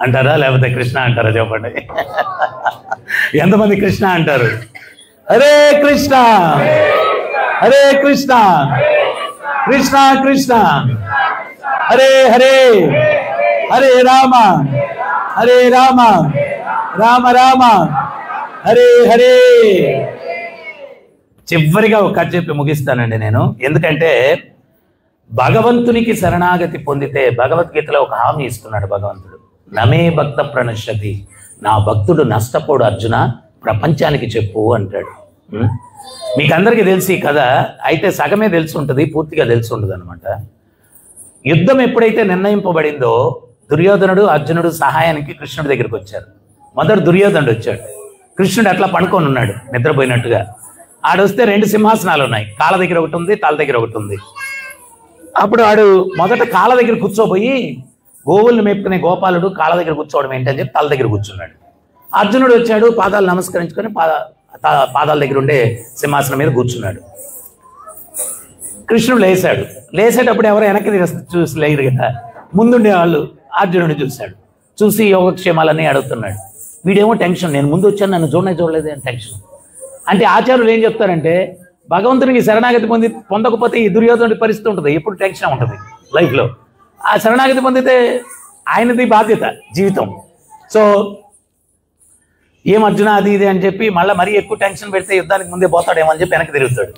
అంటారా లేకపోతే కృష్ణ అంటారా చెప్పండి? ఎంతమంది కృష్ణ అంటారు? హరే కృష్ణ హరే కృష్ణ కృష్ణ కృష్ణ హరే హరే హరే రామ హరే రామ రామ రామ హరే హరే. చివరిగా ఒక కథ చెప్పి ముగిస్తానండి నేను. ఎందుకంటే భగవంతునికి శరణాగతి పొందితే భగవద్గీతలో ఒక హామీ ఇస్తున్నాడు భగవంతుడు. నమే భక్త ప్రణశ్యతి, నా భక్తుడు నష్టపోడు అర్జున, ప్రపంచానికి చెప్పు అంటాడు. మీకు అందరికీ తెలిసి కదా, అయితే సగమే తెలిసి ఉంటుంది, పూర్తిగా తెలిసి ఉండదు అనమాట. యుద్ధం ఎప్పుడైతే నిర్ణయింపబడిందో దుర్యోధనుడు అర్జునుడు సహాయానికి కృష్ణుడి దగ్గరికి వచ్చారు. మొదట దుర్యోధనుడు వచ్చాడు. కృష్ణుడు అట్లా పడుకొని ఉన్నాడు నిద్రపోయినట్టుగా. ఆడొస్తే 2 సింహాసనాలు ఉన్నాయి, కాళ్ళ దగ్గర ఒకటి ఉంది, తల దగ్గర ఒకటి ఉంది. అప్పుడు ఆడు మొదట కాళ్ళ దగ్గర కూర్చోబోయి, గోవుల్ని మేపుకునే గోపాలుడు కాళ్ళ దగ్గర కూర్చోవడం ఏంటని చెప్పి తల దగ్గర కూర్చున్నాడు. అర్జునుడు వచ్చాడు, పాదాలు నమస్కరించుకొని పాదాల దగ్గర ఉండే సింహాసనం మీద కూర్చున్నాడు. కృష్ణుడు లేచాడు. లేచేటప్పుడు ఎవరు వెనక్కి చూసి లేరు కదా, ముందుండే వాళ్ళు అర్జునుడిని చూశాడు. చూసి యోగక్షేమాలన్నీ అడుగుతున్నాడు. వీడేమో టెన్షన్, నేను ముందు వచ్చాను, నన్ను చూడలేదు అని టెన్షన్. అంటే ఆచార్యులు ఏం చెప్తారంటే, భగవంతునికి శరణాగతి పొందకపోతే ఈ దుర్యోధనుడి పరిస్థితి ఉంటుంది, ఎప్పుడు టెన్షన్ ఉంటుంది లైఫ్లో. ఆ శరణాగతి పొందితే ఆయనది బాధ్యత జీవితం. సో ఏం అర్జున అది ఇది అని చెప్పి మళ్ళీ మరీ ఎక్కువ టెన్షన్ పెడితే యుద్ధానికి ముందే పోతాడేమో అని చెప్పి వెనక్కి తిరుగుతాడు.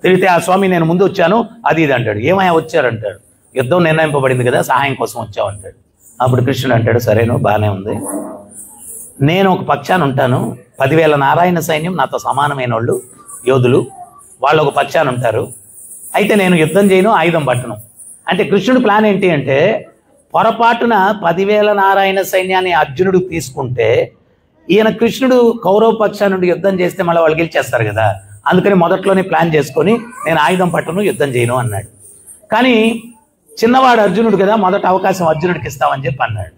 తిరిగితే ఆ స్వామి నేను ముందు వచ్చాను అది ఇది అంటాడు. ఏమయ్యా వచ్చారంటాడు. యుద్ధం నిర్ణయింపబడింది కదా, సహాయం కోసం వచ్చావు అంటాడు. అప్పుడు కృష్ణుడు అంటాడు, సరేను బాగానే ఉంది, నేను ఒక పక్షాన ఉంటాను, 10,000 నారాయణ సైన్యం నాతో సమానమైన వాళ్ళు యోధులు, వాళ్ళు ఒక పక్షాన ఉంటారు. అయితే నేను యుద్ధం చేయను, ఆయుధం పట్టను. అంటే కృష్ణుడు ప్లాన్ ఏంటి అంటే, పొరపాటున 10,000 నారాయణ సైన్యాన్ని అర్జునుడు తీసుకుంటే ఈయన కృష్ణుడు కౌరవ పక్షా నుండి యుద్ధం చేస్తే మళ్ళీ వాళ్ళు గెలిచేస్తారు కదా, అందుకని మొదట్లోనే ప్లాన్ చేసుకొని నేను ఆయుధం పట్టను, యుద్ధం చేయను అన్నాడు. కానీ చిన్నవాడు అర్జునుడు కదా, మొదట అవకాశం అర్జునుడికి ఇస్తామని చెప్పి అన్నాడు.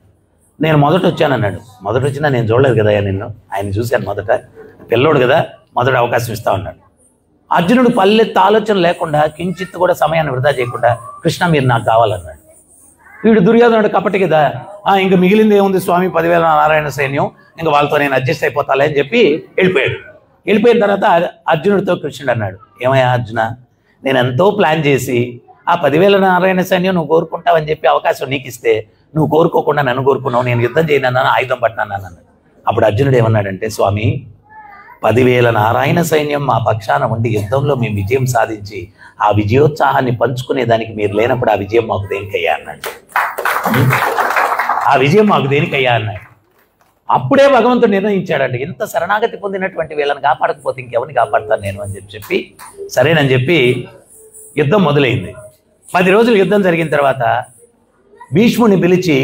నేను మొదట వచ్చానన్నాడు. మొదట వచ్చినా నేను చూడలేదు కదా నిన్ను, ఆయన చూశాను మొదట, పిల్లోడు కదా, మొదట అవకాశం ఇస్తా ఉన్నాడు. అర్జునుడు పల్లెత్తి ఆలోచన లేకుండా కించిత్ కూడా సమయాన్ని వృధా చేయకుండా, కృష్ణ మీరు నాకు కావాలన్నాడు. వీడు దుర్యోధనుడు కపటి కదా, ఇంక మిగిలింది ఏముంది స్వామి, 10,000 నారాయణ సైన్యం, ఇంకా వాళ్ళతో నేను అడ్జస్ట్ అయిపోతాలే అని చెప్పి వెళ్ళిపోయాడు. వెళ్ళిపోయిన తర్వాత అర్జునుడితో కృష్ణుడు అన్నాడు, ఏమయ్యా అర్జున, నేను ఎంతో ప్లాన్ చేసి ఆ 10,000 నారాయణ సైన్యం నువ్వు కోరుకుంటావని చెప్పి అవకాశం నీకు ఇస్తే నువ్వు కోరుకోకుండా నన్ను కోరుకున్నావు, నేను యుద్ధం చేయనన్నాను, ఆయుధం పట్టినాను అన్నాడు. అప్పుడు అర్జునుడు ఏమన్నాడంటే, స్వామి 10,000 నారాయణ సైన్యం మా పక్షాన ఉండి యుద్ధంలో మేము విజయం సాధించి ఆ విజయోత్సాహాన్ని పంచుకునేదానికి మీరు లేనప్పుడు ఆ విజయం మాకు దేనికయ్యా అన్నాడు. ఆ విజయం మాకు దేనికయ్యా అన్నాడు. అప్పుడే భగవంతుడు నిర్ణయించాడంటే, ఇంత శరణాగతి పొందినటువంటి వీళ్ళని కాపాడకపోతే ఇంకెవరిని కాపాడుతాను నేను అని చెప్పి సరేనని చెప్పి యుద్ధం మొదలైంది. 10 రోజులు యుద్ధం జరిగిన తర్వాత భీష్ముడిని పిలిచి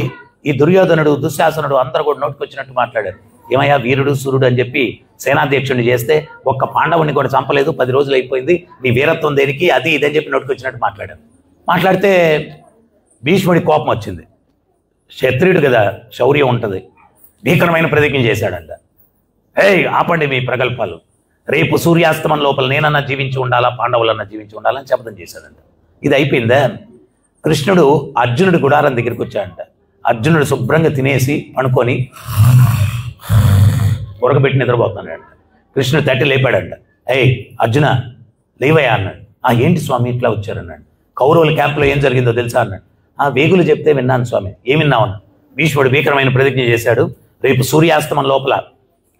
ఈ దుర్యోధనుడు దుశ్శాసనుడు అందరూ కూడా నోటుకొచ్చినట్టు మాట్లాడారు. ఏమయ్యా వీరుడు సూర్యుడు అని చెప్పి సేనాధ్యక్షుడిని చేస్తే ఒక్క పాండవుని కూడా చంపలేదు, 10 రోజులు అయిపోయింది, నీ వీరత్వం దేనికి, అది ఇదని చెప్పి నోటుకొచ్చినట్టు మాట్లాడారు. మాట్లాడితే భీష్ముడికి కోపం వచ్చింది. క్షత్రియుడు కదా, శౌర్యం ఉంటుంది, భీకరమైన ప్రతిజ్ఞ చేశాడంట. ఆపండి మీ ప్రగల్భాలు, రేపు సూర్యాస్తమం లోపల నేనన్నా జీవించి ఉండాలా, పాండవులన్నా జీవించి ఉండాలని శపథం చేశాడంట. ఇది అయిపోయిందా, కృష్ణుడు అర్జునుడి గుడారం దగ్గరికి వచ్చాడంట. అర్జునుడు శుభ్రంగా తినేసి పనుకొని ఉరకబెట్టి నిద్రపోతున్నాడంట. కృష్ణుడు తట్టి లేపాడంట. అర్జున లేవయ్యా అన్నాడు. ఏంటి స్వామి ఇట్లా వచ్చారన్నాడు. కౌరవుల క్యాంపులో ఏం జరిగిందో తెలుసా అన్నాడు. వేగులు చెప్తే విన్నాను స్వామి. ఏం విన్నావు అన్నాడు. భీష్ముడు భీకరమైన ప్రతిజ్ఞ చేశాడు, రేపు సూర్యాస్తమం లోపల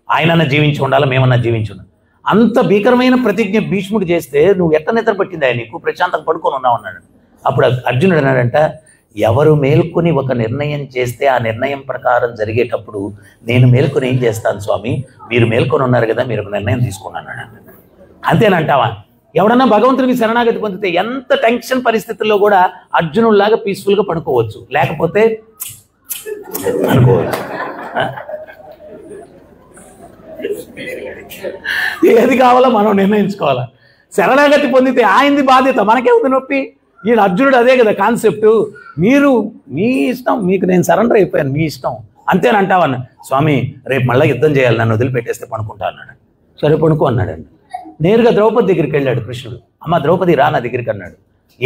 ఆయనన్నా జీవించి ఉండాలి, మేమన్నా జీవించి ఉండాలి. అంత భీకరమైన ప్రతిజ్ఞ భీష్ముడు చేస్తే నువ్వు ఎట్ట నిద్ర పట్టిందా, నీకు ప్రశాంతంగా పడుకొని ఉన్నావు అన్నాడు. అప్పుడు అర్జునుడు అన్నాడంట, ఎవరు మేల్కొని ఒక నిర్ణయం చేస్తే ఆ నిర్ణయం ప్రకారం జరిగేటప్పుడు నేను మేల్కొని ఏం చేస్తాను స్వామి, మీరు మేల్కొని ఉన్నారు కదా, మీరు ఒక నిర్ణయం తీసుకున్నాను అంతేనంటావా? ఎవడన్నా భగవంతుడికి శరణాగతి పొందితే ఎంత టెన్షన్ పరిస్థితుల్లో కూడా అర్జునుడిలాగా పీస్ఫుల్గా పడుకోవచ్చు, లేకపోతే అనుకోవచ్చు. ఏది కావాలో మనం నిర్ణయించుకోవాలా. శరణాగతి పొందితే ఆయనది బాధ్యత, మనకేముంది నొప్పి. ఈయన అర్జునుడు అదే కదా కాన్సెప్ట్. మీరు మీ ఇష్టం, మీకు నేను సరెండర్ అయిపోయాను, మీ ఇష్టం అంతేనంటావన్న. స్వామి రేపు మళ్ళీ యుద్ధం చేయాలి, నన్ను వదిలిపెట్టేస్తే పనుకుంటా అన్నాడు. సరే పనుకో అన్నాడండి. నేరుగా ద్రౌపది దగ్గరికి వెళ్ళాడు కృష్ణుడు. అమ్మ ద్రౌపది రా నా దగ్గరికి అన్నాడు.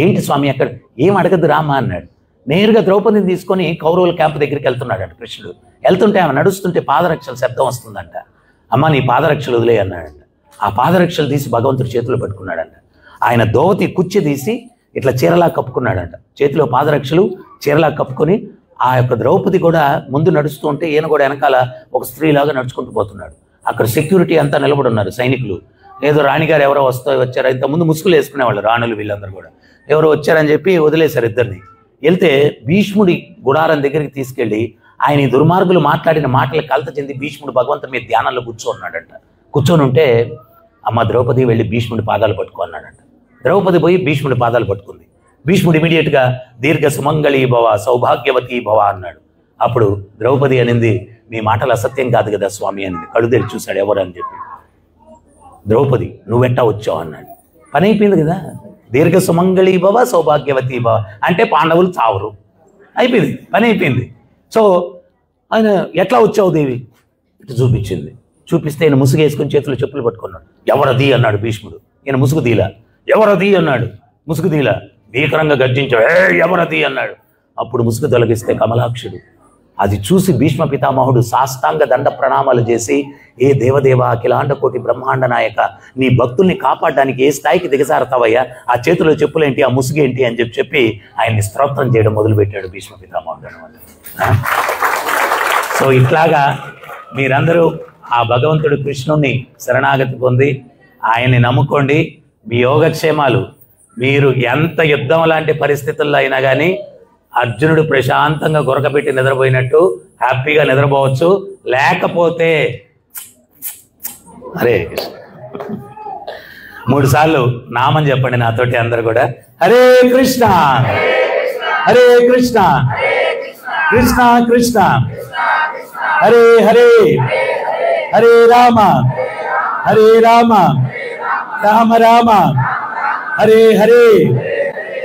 ఏంటి స్వామి ఎక్కడ, ఏం అడగద్దు రామా అన్నాడు. నేరుగా ద్రౌపదిని తీసుకొని కౌరవుల క్యాంప్ దగ్గరికి వెళ్తున్నాడు కృష్ణుడు. వెళ్తుంటే ఆమె నడుస్తుంటే పాదరక్షల శబ్దం వస్తుందంట. అమ్మ నీ పాదరక్షలు వదిలే అన్నాడంట. ఆ పాదరక్షలు తీసి భగవంతుడి చేతిలో పెట్టుకున్నాడంట. ఆయన దోవతి కుచ్చి తీసి ఇట్లా చీరలా కప్పుకున్నాడంట. చేతిలో పాదరక్షలు చీరలా కప్పుకొని ఆ యొక్క ద్రౌపది కూడా ముందు నడుస్తూ ఉంటే ఈయన కూడా వెనకాల ఒక స్త్రీలాగా నడుచుకుంటూ పోతున్నాడు. అక్కడ సెక్యూరిటీ అంతా నిలబడి ఉన్నారు సైనికులు. ఏదో రాణిగారు ఎవరో వచ్చారా, ఇంతకుముందు ముసుగులు వేసుకునేవాళ్ళు రాణులు, వీళ్ళందరూ కూడా ఎవరో వచ్చారని చెప్పి వదిలేశారు ఇద్దరిని. వెళ్తే భీష్ముడి గుడారం దగ్గరికి తీసుకెళ్ళి ఆయన ఈ దుర్మార్గులు మాట్లాడిన మాటలు కలత చెంది భీష్ముడు భగవంతుని మీద ధ్యానంలో కూర్చోన్నాడంట. కూర్చొని ఉంటే అమ్మ ద్రౌపది వెళ్ళి భీష్ముడి పాదాలు పట్టుకో అన్నాడంట. ద్రౌపది పోయి భీష్ముడి పాదాలు పట్టుకుంది. భీష్ముడు ఇమీడియట్గా దీర్ఘ సుమంగళీ భవ సౌభాగ్యవతీ భవ అన్నాడు. అప్పుడు ద్రౌపది అనింది, మీ మాటలు అసత్యం కాదు కదా స్వామి అనింది. కళ్ళు తెరిచి చూశాడు ఎవరు అని చెప్పి. ద్రౌపది నువ్వెట్టా వచ్చావు అన్నాడు. పని అయిపోయింది కదా. దీర్ఘ సుమంగళీ భవ సౌభాగ్యవతీ భవ అంటే పాండవులు చావరు, అయిపోయింది, పని అయిపోయింది. సో ఆయన ఎట్లా వచ్చావు దేవి ఇటు చూపించింది. చూపిస్తే ఈయన ముసుగు వేసుకుని చేతులు చెప్పులు పట్టుకున్నాడు. ఎవరది అన్నాడు భీష్ముడు. ఈయన ముసుగు దీలా. ఎవరది అన్నాడు. ముసుగు దీలా. భీకరంగా గర్జించాడు. ఎవరది అన్నాడు. అప్పుడు ముసుగు తొలగిస్తే కమలాక్షుడు. అది చూసి భీష్మ పితామహుడు సాష్టాంగ దండ ప్రణామాలు చేసి, ఏ దేవదేవ అఖిలాండ కోటి బ్రహ్మాండ నాయక, నీ భక్తుల్ని కాపాడడానికి ఏ స్థాయికి దిగజారుతావయ్యా, ఆ చేతిలో చెప్పులేంటి, ఆ ముసుగేంటి అని చెప్పి ఆయన్ని స్తోత్రం చేయడం మొదలుపెట్టాడు భీష్మ పితామహుడు అనమాట. సో ఇట్లాగా మీరందరూ ఆ భగవంతుడు కృష్ణుణ్ణి శరణాగతి పొంది ఆయన్ని నమ్ముకోండి. మీ యోగక్షేమాలు, మీరు ఎంత యుద్ధం లాంటి పరిస్థితుల్లో అయినా కానీ అర్జునుడు ప్రశాంతంగా గొరకపెట్టి నిద్రపోయినట్టు హ్యాపీగా నిద్రపోవచ్చు. లేకపోతే అరే 3 సార్లు నామం చెప్పండి నాతోటి అందరు కూడా. హరే కృష్ణ హరే కృష్ణ కృష్ణ కృష్ణ హరే హరే హరే రామ హరే రామ రామ రామ హరే హరే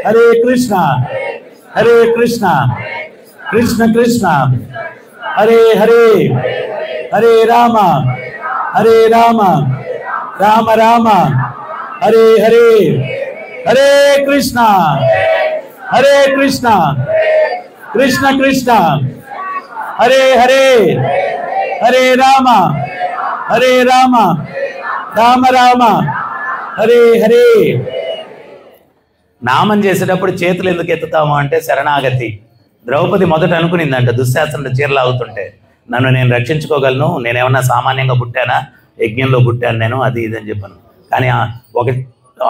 హరే కృష్ణ హరే కృష్ణ కృష్ణ కృష్ణ హరే హరే హరే రామ హరే రామ రామ రామ హరే హరే హరే కృష్ణ హరే కృష్ణ కృష్ణ కృష్ణ హరే హరే హరే రామ హరే రామ రామ రామ హరే హరే. నామం చేసేటప్పుడు చేతులు ఎందుకు ఎత్తుతాము అంటే శరణాగతి. ద్రౌపది మొదట అనుకునిందంట దుశ్శాసనుడు చీరలు అవుతుంటే, నన్ను నేను రక్షించుకోగలను, నేనేమన్నా సామాన్యంగా పుట్టానా, యజ్ఞంలో పుట్టాను నేను, అది ఇది అని చెప్పాను. కానీ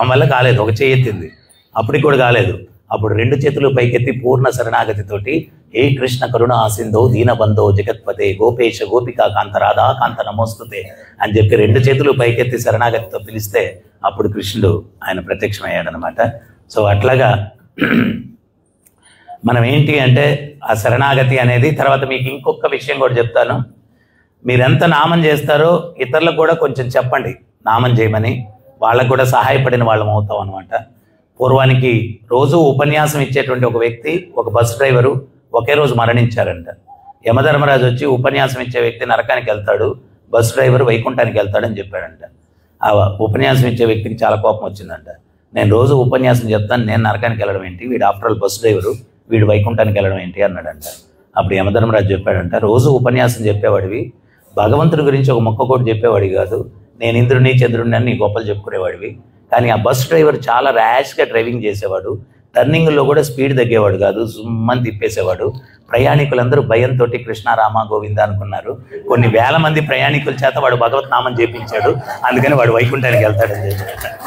ఆమె వల్ల కాలేదు, ఒక చేయి ఎత్తింది, అప్పటికి కూడా కాలేదు. అప్పుడు 2 చేతులు పైకెత్తి పూర్ణ శరణాగతితోటి ఏ కృష్ణ కరుణ ఆసిందో దీనబంధో జగత్పతే గోపేశ గోపికా కాంత రాధా కాంత నమోస్తుతే అని చెప్పి 2 చేతులు పైకెత్తి శరణాగతితో పిలిస్తే అప్పుడు కృష్ణుడు ఆయన ప్రత్యక్షమయ్యాడనమాట. సో అట్లాగా మనం ఏంటి అంటే ఆ శరణాగతి అనేది. తర్వాత మీకు ఇంకొక విషయం కూడా చెప్తాను. మీరెంత నామం చేస్తారో ఇతరులకు కూడా కొంచెం చెప్పండి నామం చేయమని. వాళ్ళకు కూడా సహాయపడిన వాళ్ళం అవుతాం అనమాట. పూర్వానికి రోజు ఉపన్యాసం ఇచ్చేటువంటి ఒక వ్యక్తి, ఒక బస్ డ్రైవరు ఒకే రోజు మరణించారంట. యమధర్మరాజు వచ్చి ఉపన్యాసం ఇచ్చే వ్యక్తి నరకానికి వెళ్తాడు, బస్ డ్రైవర్ వైకుంఠానికి వెళ్తాడని చెప్పాడంట. ఆ ఉపన్యాసం ఇచ్చే వ్యక్తికి చాలా కోపం వచ్చిందంట. నేను రోజు ఉపన్యాసం చెప్తాను, నేను నరకానికి వెళ్ళడం ఏంటి, వీడు ఆఫ్టర్ ఆల్ బస్ డ్రైవరు, వీడు వైకుంఠానికి వెళ్ళడం ఏంటి అన్నాడంట. అప్పుడు యమధర్మరాజు చెప్పాడంట, రోజు ఉపన్యాసం చెప్పేవాడివి, భగవంతుడి గురించి ఒక మొక్క కూడా చెప్పేవాడివి కాదు, నేను ఇంద్రుడిని చంద్రుడిని అని నీ గొప్పలు చెప్పుకునేవాడివి. కానీ ఆ బస్ డ్రైవర్ చాలా ర్యాష్గా డ్రైవింగ్ చేసేవాడు, టర్నింగ్లో కూడా స్పీడ్ తగ్గేవాడు కాదు, సుమ్మని తిప్పేసేవాడు. ప్రయాణికులందరూ భయంతో కృష్ణ రామ గోవింద అనుకున్నారు. కొన్ని వేల మంది ప్రయాణికుల చేత వాడు భగవత్ నామం చేపించాడు, అందుకని వాడు వైకుంఠానికి వెళ్తాడని చెప్పాడు.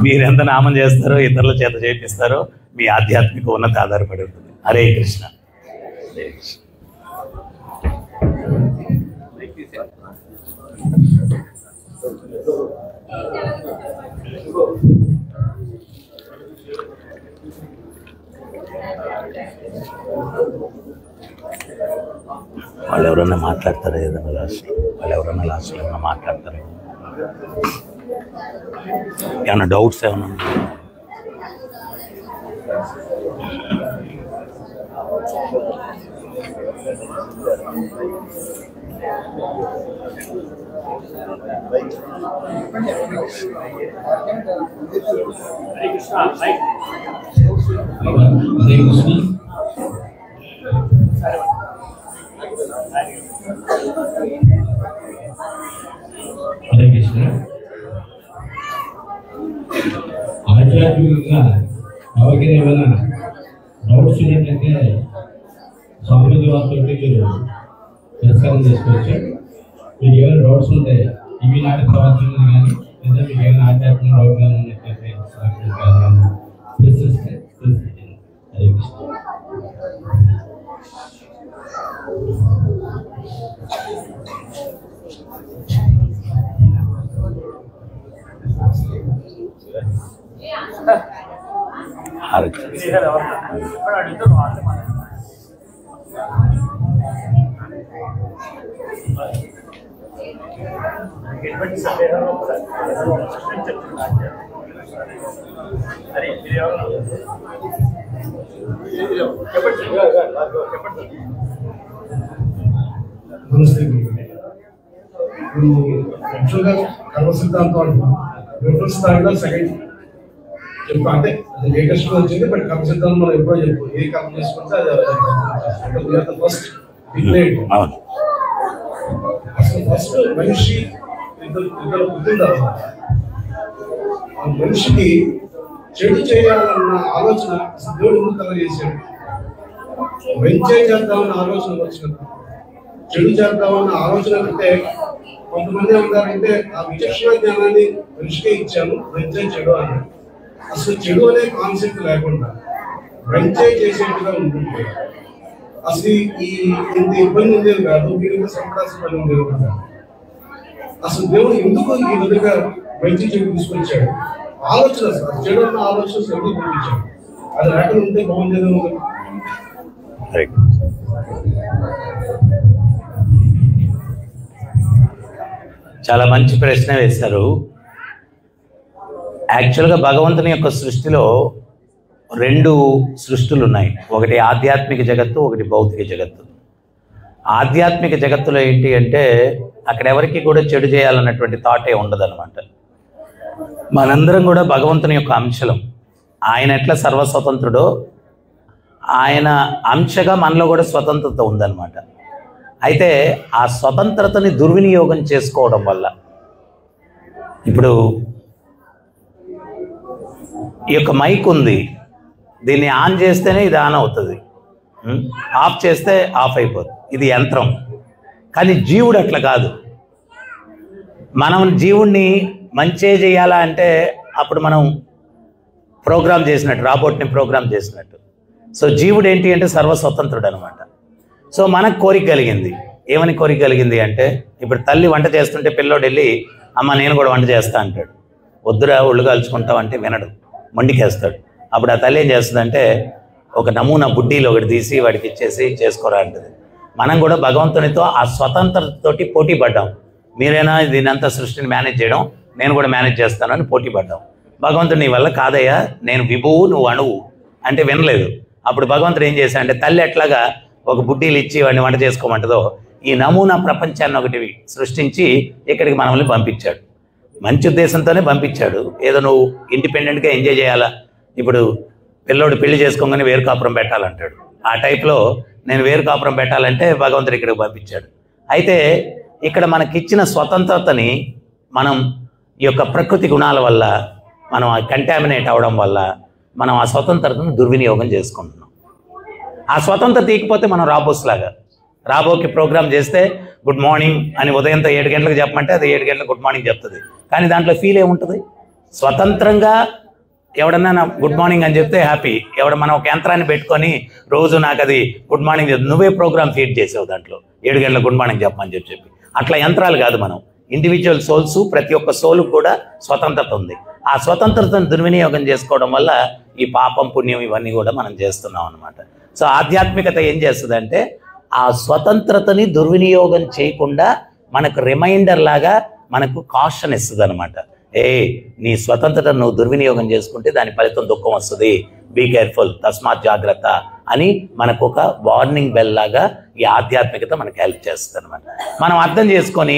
మీరెంత నామం చేస్తారో, ఇతరుల చేత చేపిస్తారో మీ ఆధ్యాత్మిక ఉన్నతి ఆధారపడి ఉంటుంది. హరే కృష్ణ. హరే కృష్ణ. వాళ్ళు ఎవరన్నా మాట్లాడతారా? ఏదన్నా లాస్ట్ లాస్ట్లో ఏమన్నా మాట్లాడతారా? ఏమన్నా డౌట్స్ ఏమన్నా? హరే కృష్ణ. ఆధ్యాత్మికంగా ఎవరికైనా ఏమైనా డౌట్స్ ఉన్నట్లయితే స్వామి వారితో మీరు పరిష్కారం చేసుకోవచ్చు. మీకు ఏమైనా డౌట్స్ ఉంటే ఇవి నాటి ప్రవర్తన కానీ లేదా మీకు ఏమైనా ఆధ్యాత్మిక డౌట్ కానీ ఉన్నట్లయితే ప్రశ్నిస్తే ప్రశ్నించండి. హరే కృష్ణ. ఇప్పుడు యాక్చువల్గా కర్మ సిద్ధాంతం రిఫరెన్స్ దాంట్లో సెకండ్ చెప్తా, అంటే అది లేటెస్ట్ వచ్చింది. బట్ కర్మ సిద్ధాంతం మనం ఎప్పుడో చెప్పు, ఏ కర్మ చేసుకుంటే అది ఫస్ట్ డిక్లేర్డ్. అసలు ఫస్ట్ మనిషి ఇద్దరు పుట్టిన తర్వాత ఆ మనిషికి చెడు చేయాలన్న ఆలోచన అసలు దేవుడు ఎందుకు కలగజేశాడు? మంచి చేద్దామన్న ఆలోచన వచ్చినప్పుడు చెడు చేద్దామన్న ఆలోచన అంటే కొంతమంది ఉంటారంటే ఆ విచక్షణ జ్ఞానాన్ని మనిషికే ఇచ్చాను, మంచి చెడు అని. అసలు చెడు అనే కాన్సెప్ట్ లేకుండా మంచి చేసేట్టుగా ఉంటుంది. అసలు ఈ ఇంత ఇబ్బంది ఉండేది కాదు, వీరికి సంపడాల్సిన పని ఉండేది కాదు. అసలు దేవుడు ఎందుకు ఈ విధంగా మంచి చెడు తీసుకొచ్చాడు? ఆలోచన, అసలు చెడు అన్న ఆలోచన ఎందుకు పంపించాడు? అది లేకుండా ఉంటే బాగుండేది. చాలా మంచి ప్రశ్న వేశారు. యాక్చువల్గా భగవంతుని యొక్క సృష్టిలో రెండు సృష్టులు ఉన్నాయి. ఒకటి ఆధ్యాత్మిక జగత్తు, ఒకటి భౌతిక జగత్తు. ఆధ్యాత్మిక జగత్తులో ఏంటి అంటే అక్కడ ఎవరికి కూడా చెడు చేయాలన్నటువంటి థాటే ఉండదన్నమాట. మనందరం కూడా భగవంతుని యొక్క అంశలం. ఆయన ఎట్లా సర్వస్వతంత్రుడో ఆయన అంశగా మనలో కూడా స్వతంత్రత ఉందన్నమాట. అయితే ఆ స్వతంత్రతని దుర్వినియోగం చేసుకోవడం వల్ల ఇప్పుడు ఈ యొక్క మైక్ ఉంది, దీన్ని ఆన్ చేస్తేనే ఇది ఆన్ అవుతుంది, ఆఫ్ చేస్తే ఆఫ్ అయిపోతుంది. ఇది యంత్రం. కానీ జీవుడు అట్లా కాదు. మనం జీవుణ్ణి మంచే చేయాలా అంటే అప్పుడు మనం ప్రోగ్రామ్ చేసినట్టు, రాబోట్ని ప్రోగ్రామ్ చేసినట్టు. సో జీవుడు ఏంటి అంటే సర్వస్వతంత్రుడు అనమాట. సో మనకు కోరిక కలిగింది. ఏమని కోరిక కలిగింది అంటే ఇప్పుడు తల్లి వంట చేస్తుంటే పిల్లోడు వెళ్ళి అమ్మ నేను కూడా వంట చేస్తా అంటాడు. వద్దురా ఒళ్ళు కాల్చుకుంటావు అంటే వినడు, మొండికేస్తాడు. అప్పుడు ఆ తల్లి ఏం చేస్తుందంటే ఒక నమూనా బుడ్డీలో ఒకటి తీసి వాడికి ఇచ్చేసి చేసుకోరా అంటుంది. మనం కూడా భగవంతునితో ఆ స్వతంత్రతతోటి పోటీ పడ్డాం. మీరైనా దీనంతా సృష్టిని మేనేజ్ చేయడం, నేను కూడా మేనేజ్ చేస్తానని పోటీ పడ్డాం. భగవంతుడు నీ వల్ల కాదయ్యా, నేను విభువు నువ్వు అణువు అంటే వినలేదు. అప్పుడు భగవంతుడు ఏం చేశా అంటే తల్లి ఎట్లాగా ఒక బుడ్డీలు ఇచ్చి వాడిని వంట చేసుకోమంటదో ఈ నమూనా ప్రపంచాన్ని ఒకటి సృష్టించి ఇక్కడికి మనల్ని పంపించాడు. మంచి ఉద్దేశంతోనే పంపించాడు. ఏదో నువ్వు ఇండిపెండెంట్గా ఎంజాయ్ చేయాలా, ఇప్పుడు పిల్లోడు పెళ్లి చేసుకోగానే వేరు కాపురం పెట్టాలంటాడు. ఆ టైప్లో నేను వేరు కాపురం పెట్టాలంటే భగవంతుడు ఇక్కడికి పంపించాడు. అయితే ఇక్కడ మనకిచ్చిన స్వతంత్రతని మనం ఈ యొక్క ప్రకృతి గుణాల వల్ల మనం కంటామినేట్ అవడం వల్ల మనం ఆ స్వతంత్రతను దుర్వినియోగం చేసుకుంటున్నాం. ఆ స్వతంత్రత తీయకపోతే మనం రాబోస్లాగా, రాబోకి ప్రోగ్రామ్ చేస్తే గుడ్ మార్నింగ్ అని ఉదయంతో 7 గంటలకు చెప్పమంటే అది 7 గంటలకు గుడ్ మార్నింగ్ చెప్తుంది. కానీ దాంట్లో ఫీల్ ఏముంటుంది? స్వతంత్రంగా ఎవడన్నా గుడ్ మార్నింగ్ అని చెప్తే హ్యాపీ. మనం ఒక యంత్రాన్ని పెట్టుకొని రోజు నాకు అది గుడ్ మార్నింగ్ నువ్వే ప్రోగ్రామ్ ఫీడ్ చేసావు దాంట్లో 7 గంటల గుడ్ మార్నింగ్ చెప్పమని చెప్పి. అట్లా యంత్రాలు కాదు మనం, ఇండివిజువల్ సోల్స్. ప్రతి ఒక్క సోల్కి కూడా స్వతంత్రత ఉంది. ఆ స్వతంత్రతను దుర్వినియోగం చేసుకోవడం వల్ల ఈ పాపం పుణ్యం ఇవన్నీ కూడా మనం చేస్తున్నాం అనమాట. సో ఆధ్యాత్మికత ఏం చేస్తుందంటే ఆ స్వతంత్రతని దుర్వినియోగం చేయకుండా మనకు రిమైండర్ లాగా మనకు కాషన్ ఇస్తుంది అనమాట. నీ స్వతంత్రతను నువ్వు దుర్వినియోగం చేసుకుంటే దాని ఫలితం దుఃఖం వస్తుంది, బీ కేర్ఫుల్, తస్మాత్ జాగ్రత్త అని మనకు ఒక వార్నింగ్ బెల్ లాగా ఈ ఆధ్యాత్మికత మనకు హెల్ప్ చేస్తుంది అనమాట. మనం అర్థం చేసుకొని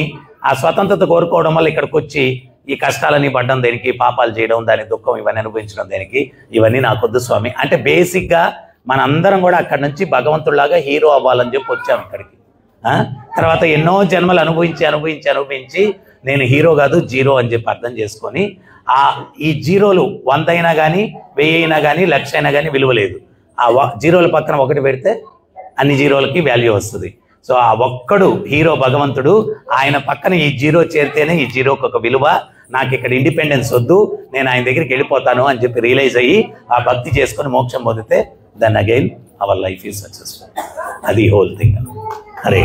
ఆ స్వతంత్రత కోరుకోవడం వల్ల ఇక్కడికి వచ్చి ఈ కష్టాలని పడ్డం దేనికి, పాపాలు చేయడం, దాని దుఃఖం ఇవన్నీ అనుభవించడం దేనికి, ఇవన్నీ నాకొద్దు స్వామి అంటే బేసిక్గా మనందరం కూడా అక్కడి నుంచి భగవంతుడిలాగా హీరో అవ్వాలని చెప్పి వచ్చాము ఇక్కడికి. తర్వాత ఎన్నో జన్మలు అనుభవించి నేను హీరో కాదు జీరో అని చెప్పి అర్థం చేసుకొని ఈ జీరోలు 100 అయినా కానీ 1000 అయినా కానీ 1,00,000 అయినా కానీ విలువ లేదు. ఆ జీరోల పక్కన 1 పెడితే అన్ని జీరోలకి వాల్యూ వస్తుంది. సో ఆ ఒక్కడు హీరో భగవంతుడు, ఆయన పక్కన ఈ జీరో చేరితేనే ఈ జీరోకి ఒక విలువ. నాకు ఇక్కడ ఇండిపెండెన్స్ వద్దు, నేను ఆయన దగ్గరికి వెళ్ళిపోతాను అని చెప్పి రియలైజ్ అయ్యి ఆ భక్తి చేసుకొని మోక్షం పొందితే then again our life is successful. అది హోల్ థింగ్. హరే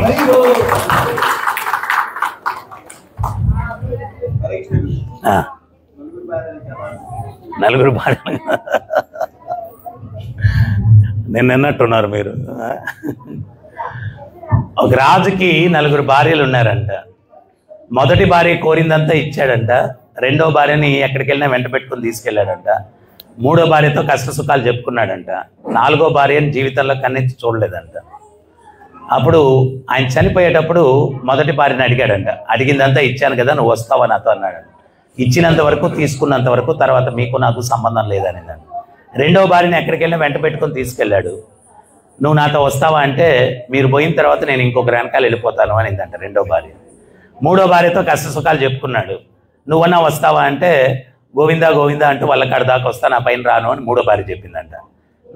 నలుగురు భార్యలు నిన్నట్టున్నారు మీరు. ఒక రాజుకి 4 భార్యలు ఉన్నారంట. మొదటి భార్య కోరిందంతా ఇచ్చాడంట. 2వ భార్యని ఎక్కడికి వెళ్ళినా వెంట పెట్టుకుని తీసుకెళ్ళాడంట. 3వ భార్యతో కష్ట సుఖాలు చెప్పుకున్నాడంట. 4వ భార్యని జీవితంలో కన్నెత్తి చూడలేదంట. అప్పుడు ఆయన చనిపోయేటప్పుడు మొదటి భార్యని అడిగాడంట. అడిగిందంతా ఇచ్చాను కదా, నువ్వు వస్తావా నాతో అన్నాడంట. ఇచ్చినంత వరకు తీసుకున్నంత వరకు, తర్వాత మీకు నాకు సంబంధం లేదనిందంట. 2వ భార్యని ఎక్కడికి వెళ్ళినా వెంట పెట్టుకొని తీసుకెళ్ళాడు. నువ్వు నాతో వస్తావా అంటే మీరు పోయిన తర్వాత నేను ఇంకొక వెనకాల వెళ్ళిపోతాను అనిందంట 2వ భార్య. 3వ భార్యతో కష్ట సుఖాలు చెప్పుకున్నాడు. నువ్వన్నా వస్తావా అంటే గోవిందా గోవిందా అంటూ వాళ్ళ కాడ దాకా వస్తా, నా పైన రాను అని 3వ భార్య చెప్పిందంట.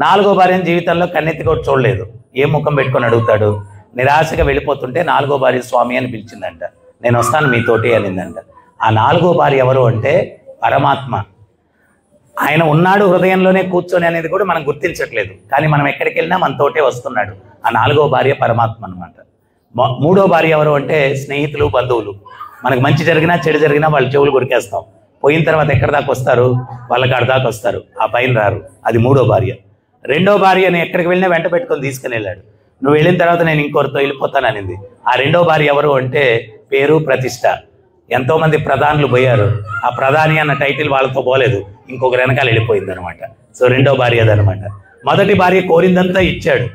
4వ భార్యని జీవితంలో కన్నెత్తి కూడా చూడలేదు. ఏం ముఖం పెట్టుకొని అడుగుతాడు. నిరాశగా వెళ్ళిపోతుంటే 4వ భార్య స్వామి అని పిలిచిందంట. నేను వస్తాను మీతోటి అనిందంట. ఆ 4వ భార్య ఎవరు అంటే పరమాత్మ. ఆయన ఉన్నాడు హృదయంలోనే కూర్చొని అనేది కూడా మనం గుర్తించట్లేదు, కానీ మనం ఎక్కడికి వెళ్ళినా మనతోటే వస్తున్నాడు. ఆ 4వ భార్య పరమాత్మ అనమాట. 3వ భార్య ఎవరు అంటే స్నేహితులు, బంధువులు. మనకు మంచి జరిగినా చెడు జరిగినా వాళ్ళ చెవులు కొరికేస్తాం. పోయిన తర్వాత ఎక్కడి దాకా వస్తారు, వాళ్ళ కాడ దాకా వస్తారు, ఆ పైన రారు. అది 3వ భార్య. 2వ భార్యని ఎక్కడికి వెళ్ళినా వెంట పెట్టుకొని తీసుకుని వెళ్ళాడు. నువ్వు వెళ్ళిన తర్వాత నేను ఇంకొకరితో వెళ్ళిపోతాననింది. ఆ 2వ భార్య ఎవరు అంటే పేరు, ప్రతిష్ట. ఎంతోమంది ప్రధానులు పోయారు, ఆ ప్రధాని అన్న టైటిల్ వాళ్ళతో పోలేదు, ఇంకొకరు వెనకాల వెళ్ళిపోయింది అనమాట. సో 2వ భార్య అదనమాట. మొదటి భార్య కోరిందంతా ఇచ్చాడు,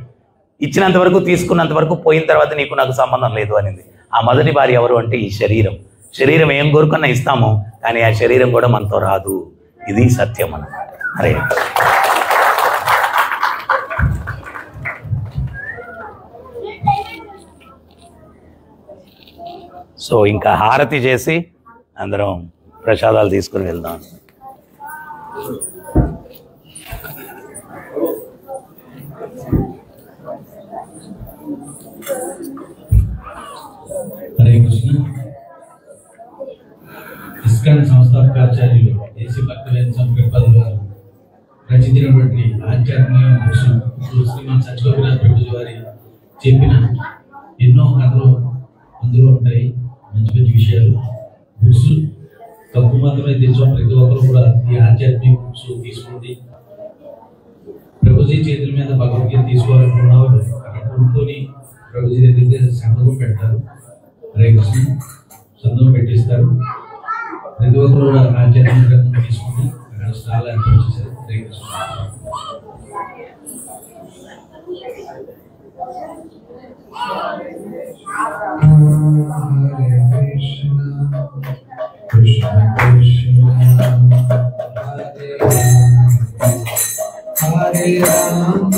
ఇచ్చినంత వరకు తీసుకున్నంత వరకు, పోయిన తర్వాత నీకు నాకు సంబంధం లేదు అనింది. ఆ మొదటి భార్య ఎవరు అంటే ఈ శరీరం. శరీరం ఏం కోరుకున్నా ఇస్తాము, కానీ ఆ శరీరం కూడా మనతో రాదు. ఇది సత్యం అన్నమాట. అరే సో ఇంకా హారతి చేసి అందరం ప్రసాదాలు తీసుకుని వెళ్దాం. హరే కృష్ణ. ఇస్కాన్ సంస్థాపకాచార్యులు దేశీ భక్తివేదాంత సంప్రదాయ వారు రచించినటువంటి ఆధ్యాత్మిక బుక్స్ శ్రీమాన్ సత్యగోపినాథ్ ప్రభుజీ వారి చెప్పిన ఎన్నో కథలు అందులో ఉంటాయి. మంచి మంచి విషయాలు. బుక్స్ తక్కువ మాత్రమే తెచ్చాం. ప్రతి ఒక్కరు కూడా ఈ ఆధ్యాత్మిక బుక్స్ తీసుకోండి. ప్రభుజీ చేతుల మీద భగవద్గీత తీసుకోవాలనుకున్న వాళ్ళు అక్కడ కొనుక్కొని ప్రభుజీ దగ్గర సంతకం పెడతారు. హరే కృష్ణ సంతకం పెట్టిస్తారు. ప్రతి ఒక్కరు కూడా ఆధ్యాత్మిక గ్రంథం తీసుకొని అక్కడ స్టాల్ ఏర్పాటు చేశారు. Hare Krishna. Krishna Krishna Hare Rama Hare Rama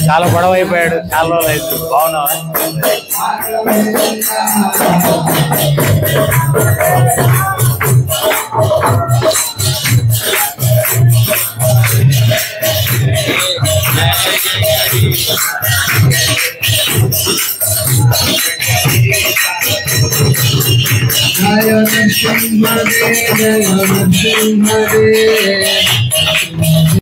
చాలా గొడవ అయిపోయాడు, చాలా రోజులు అయితే. బాగున్నావా? జయ నరసింహదే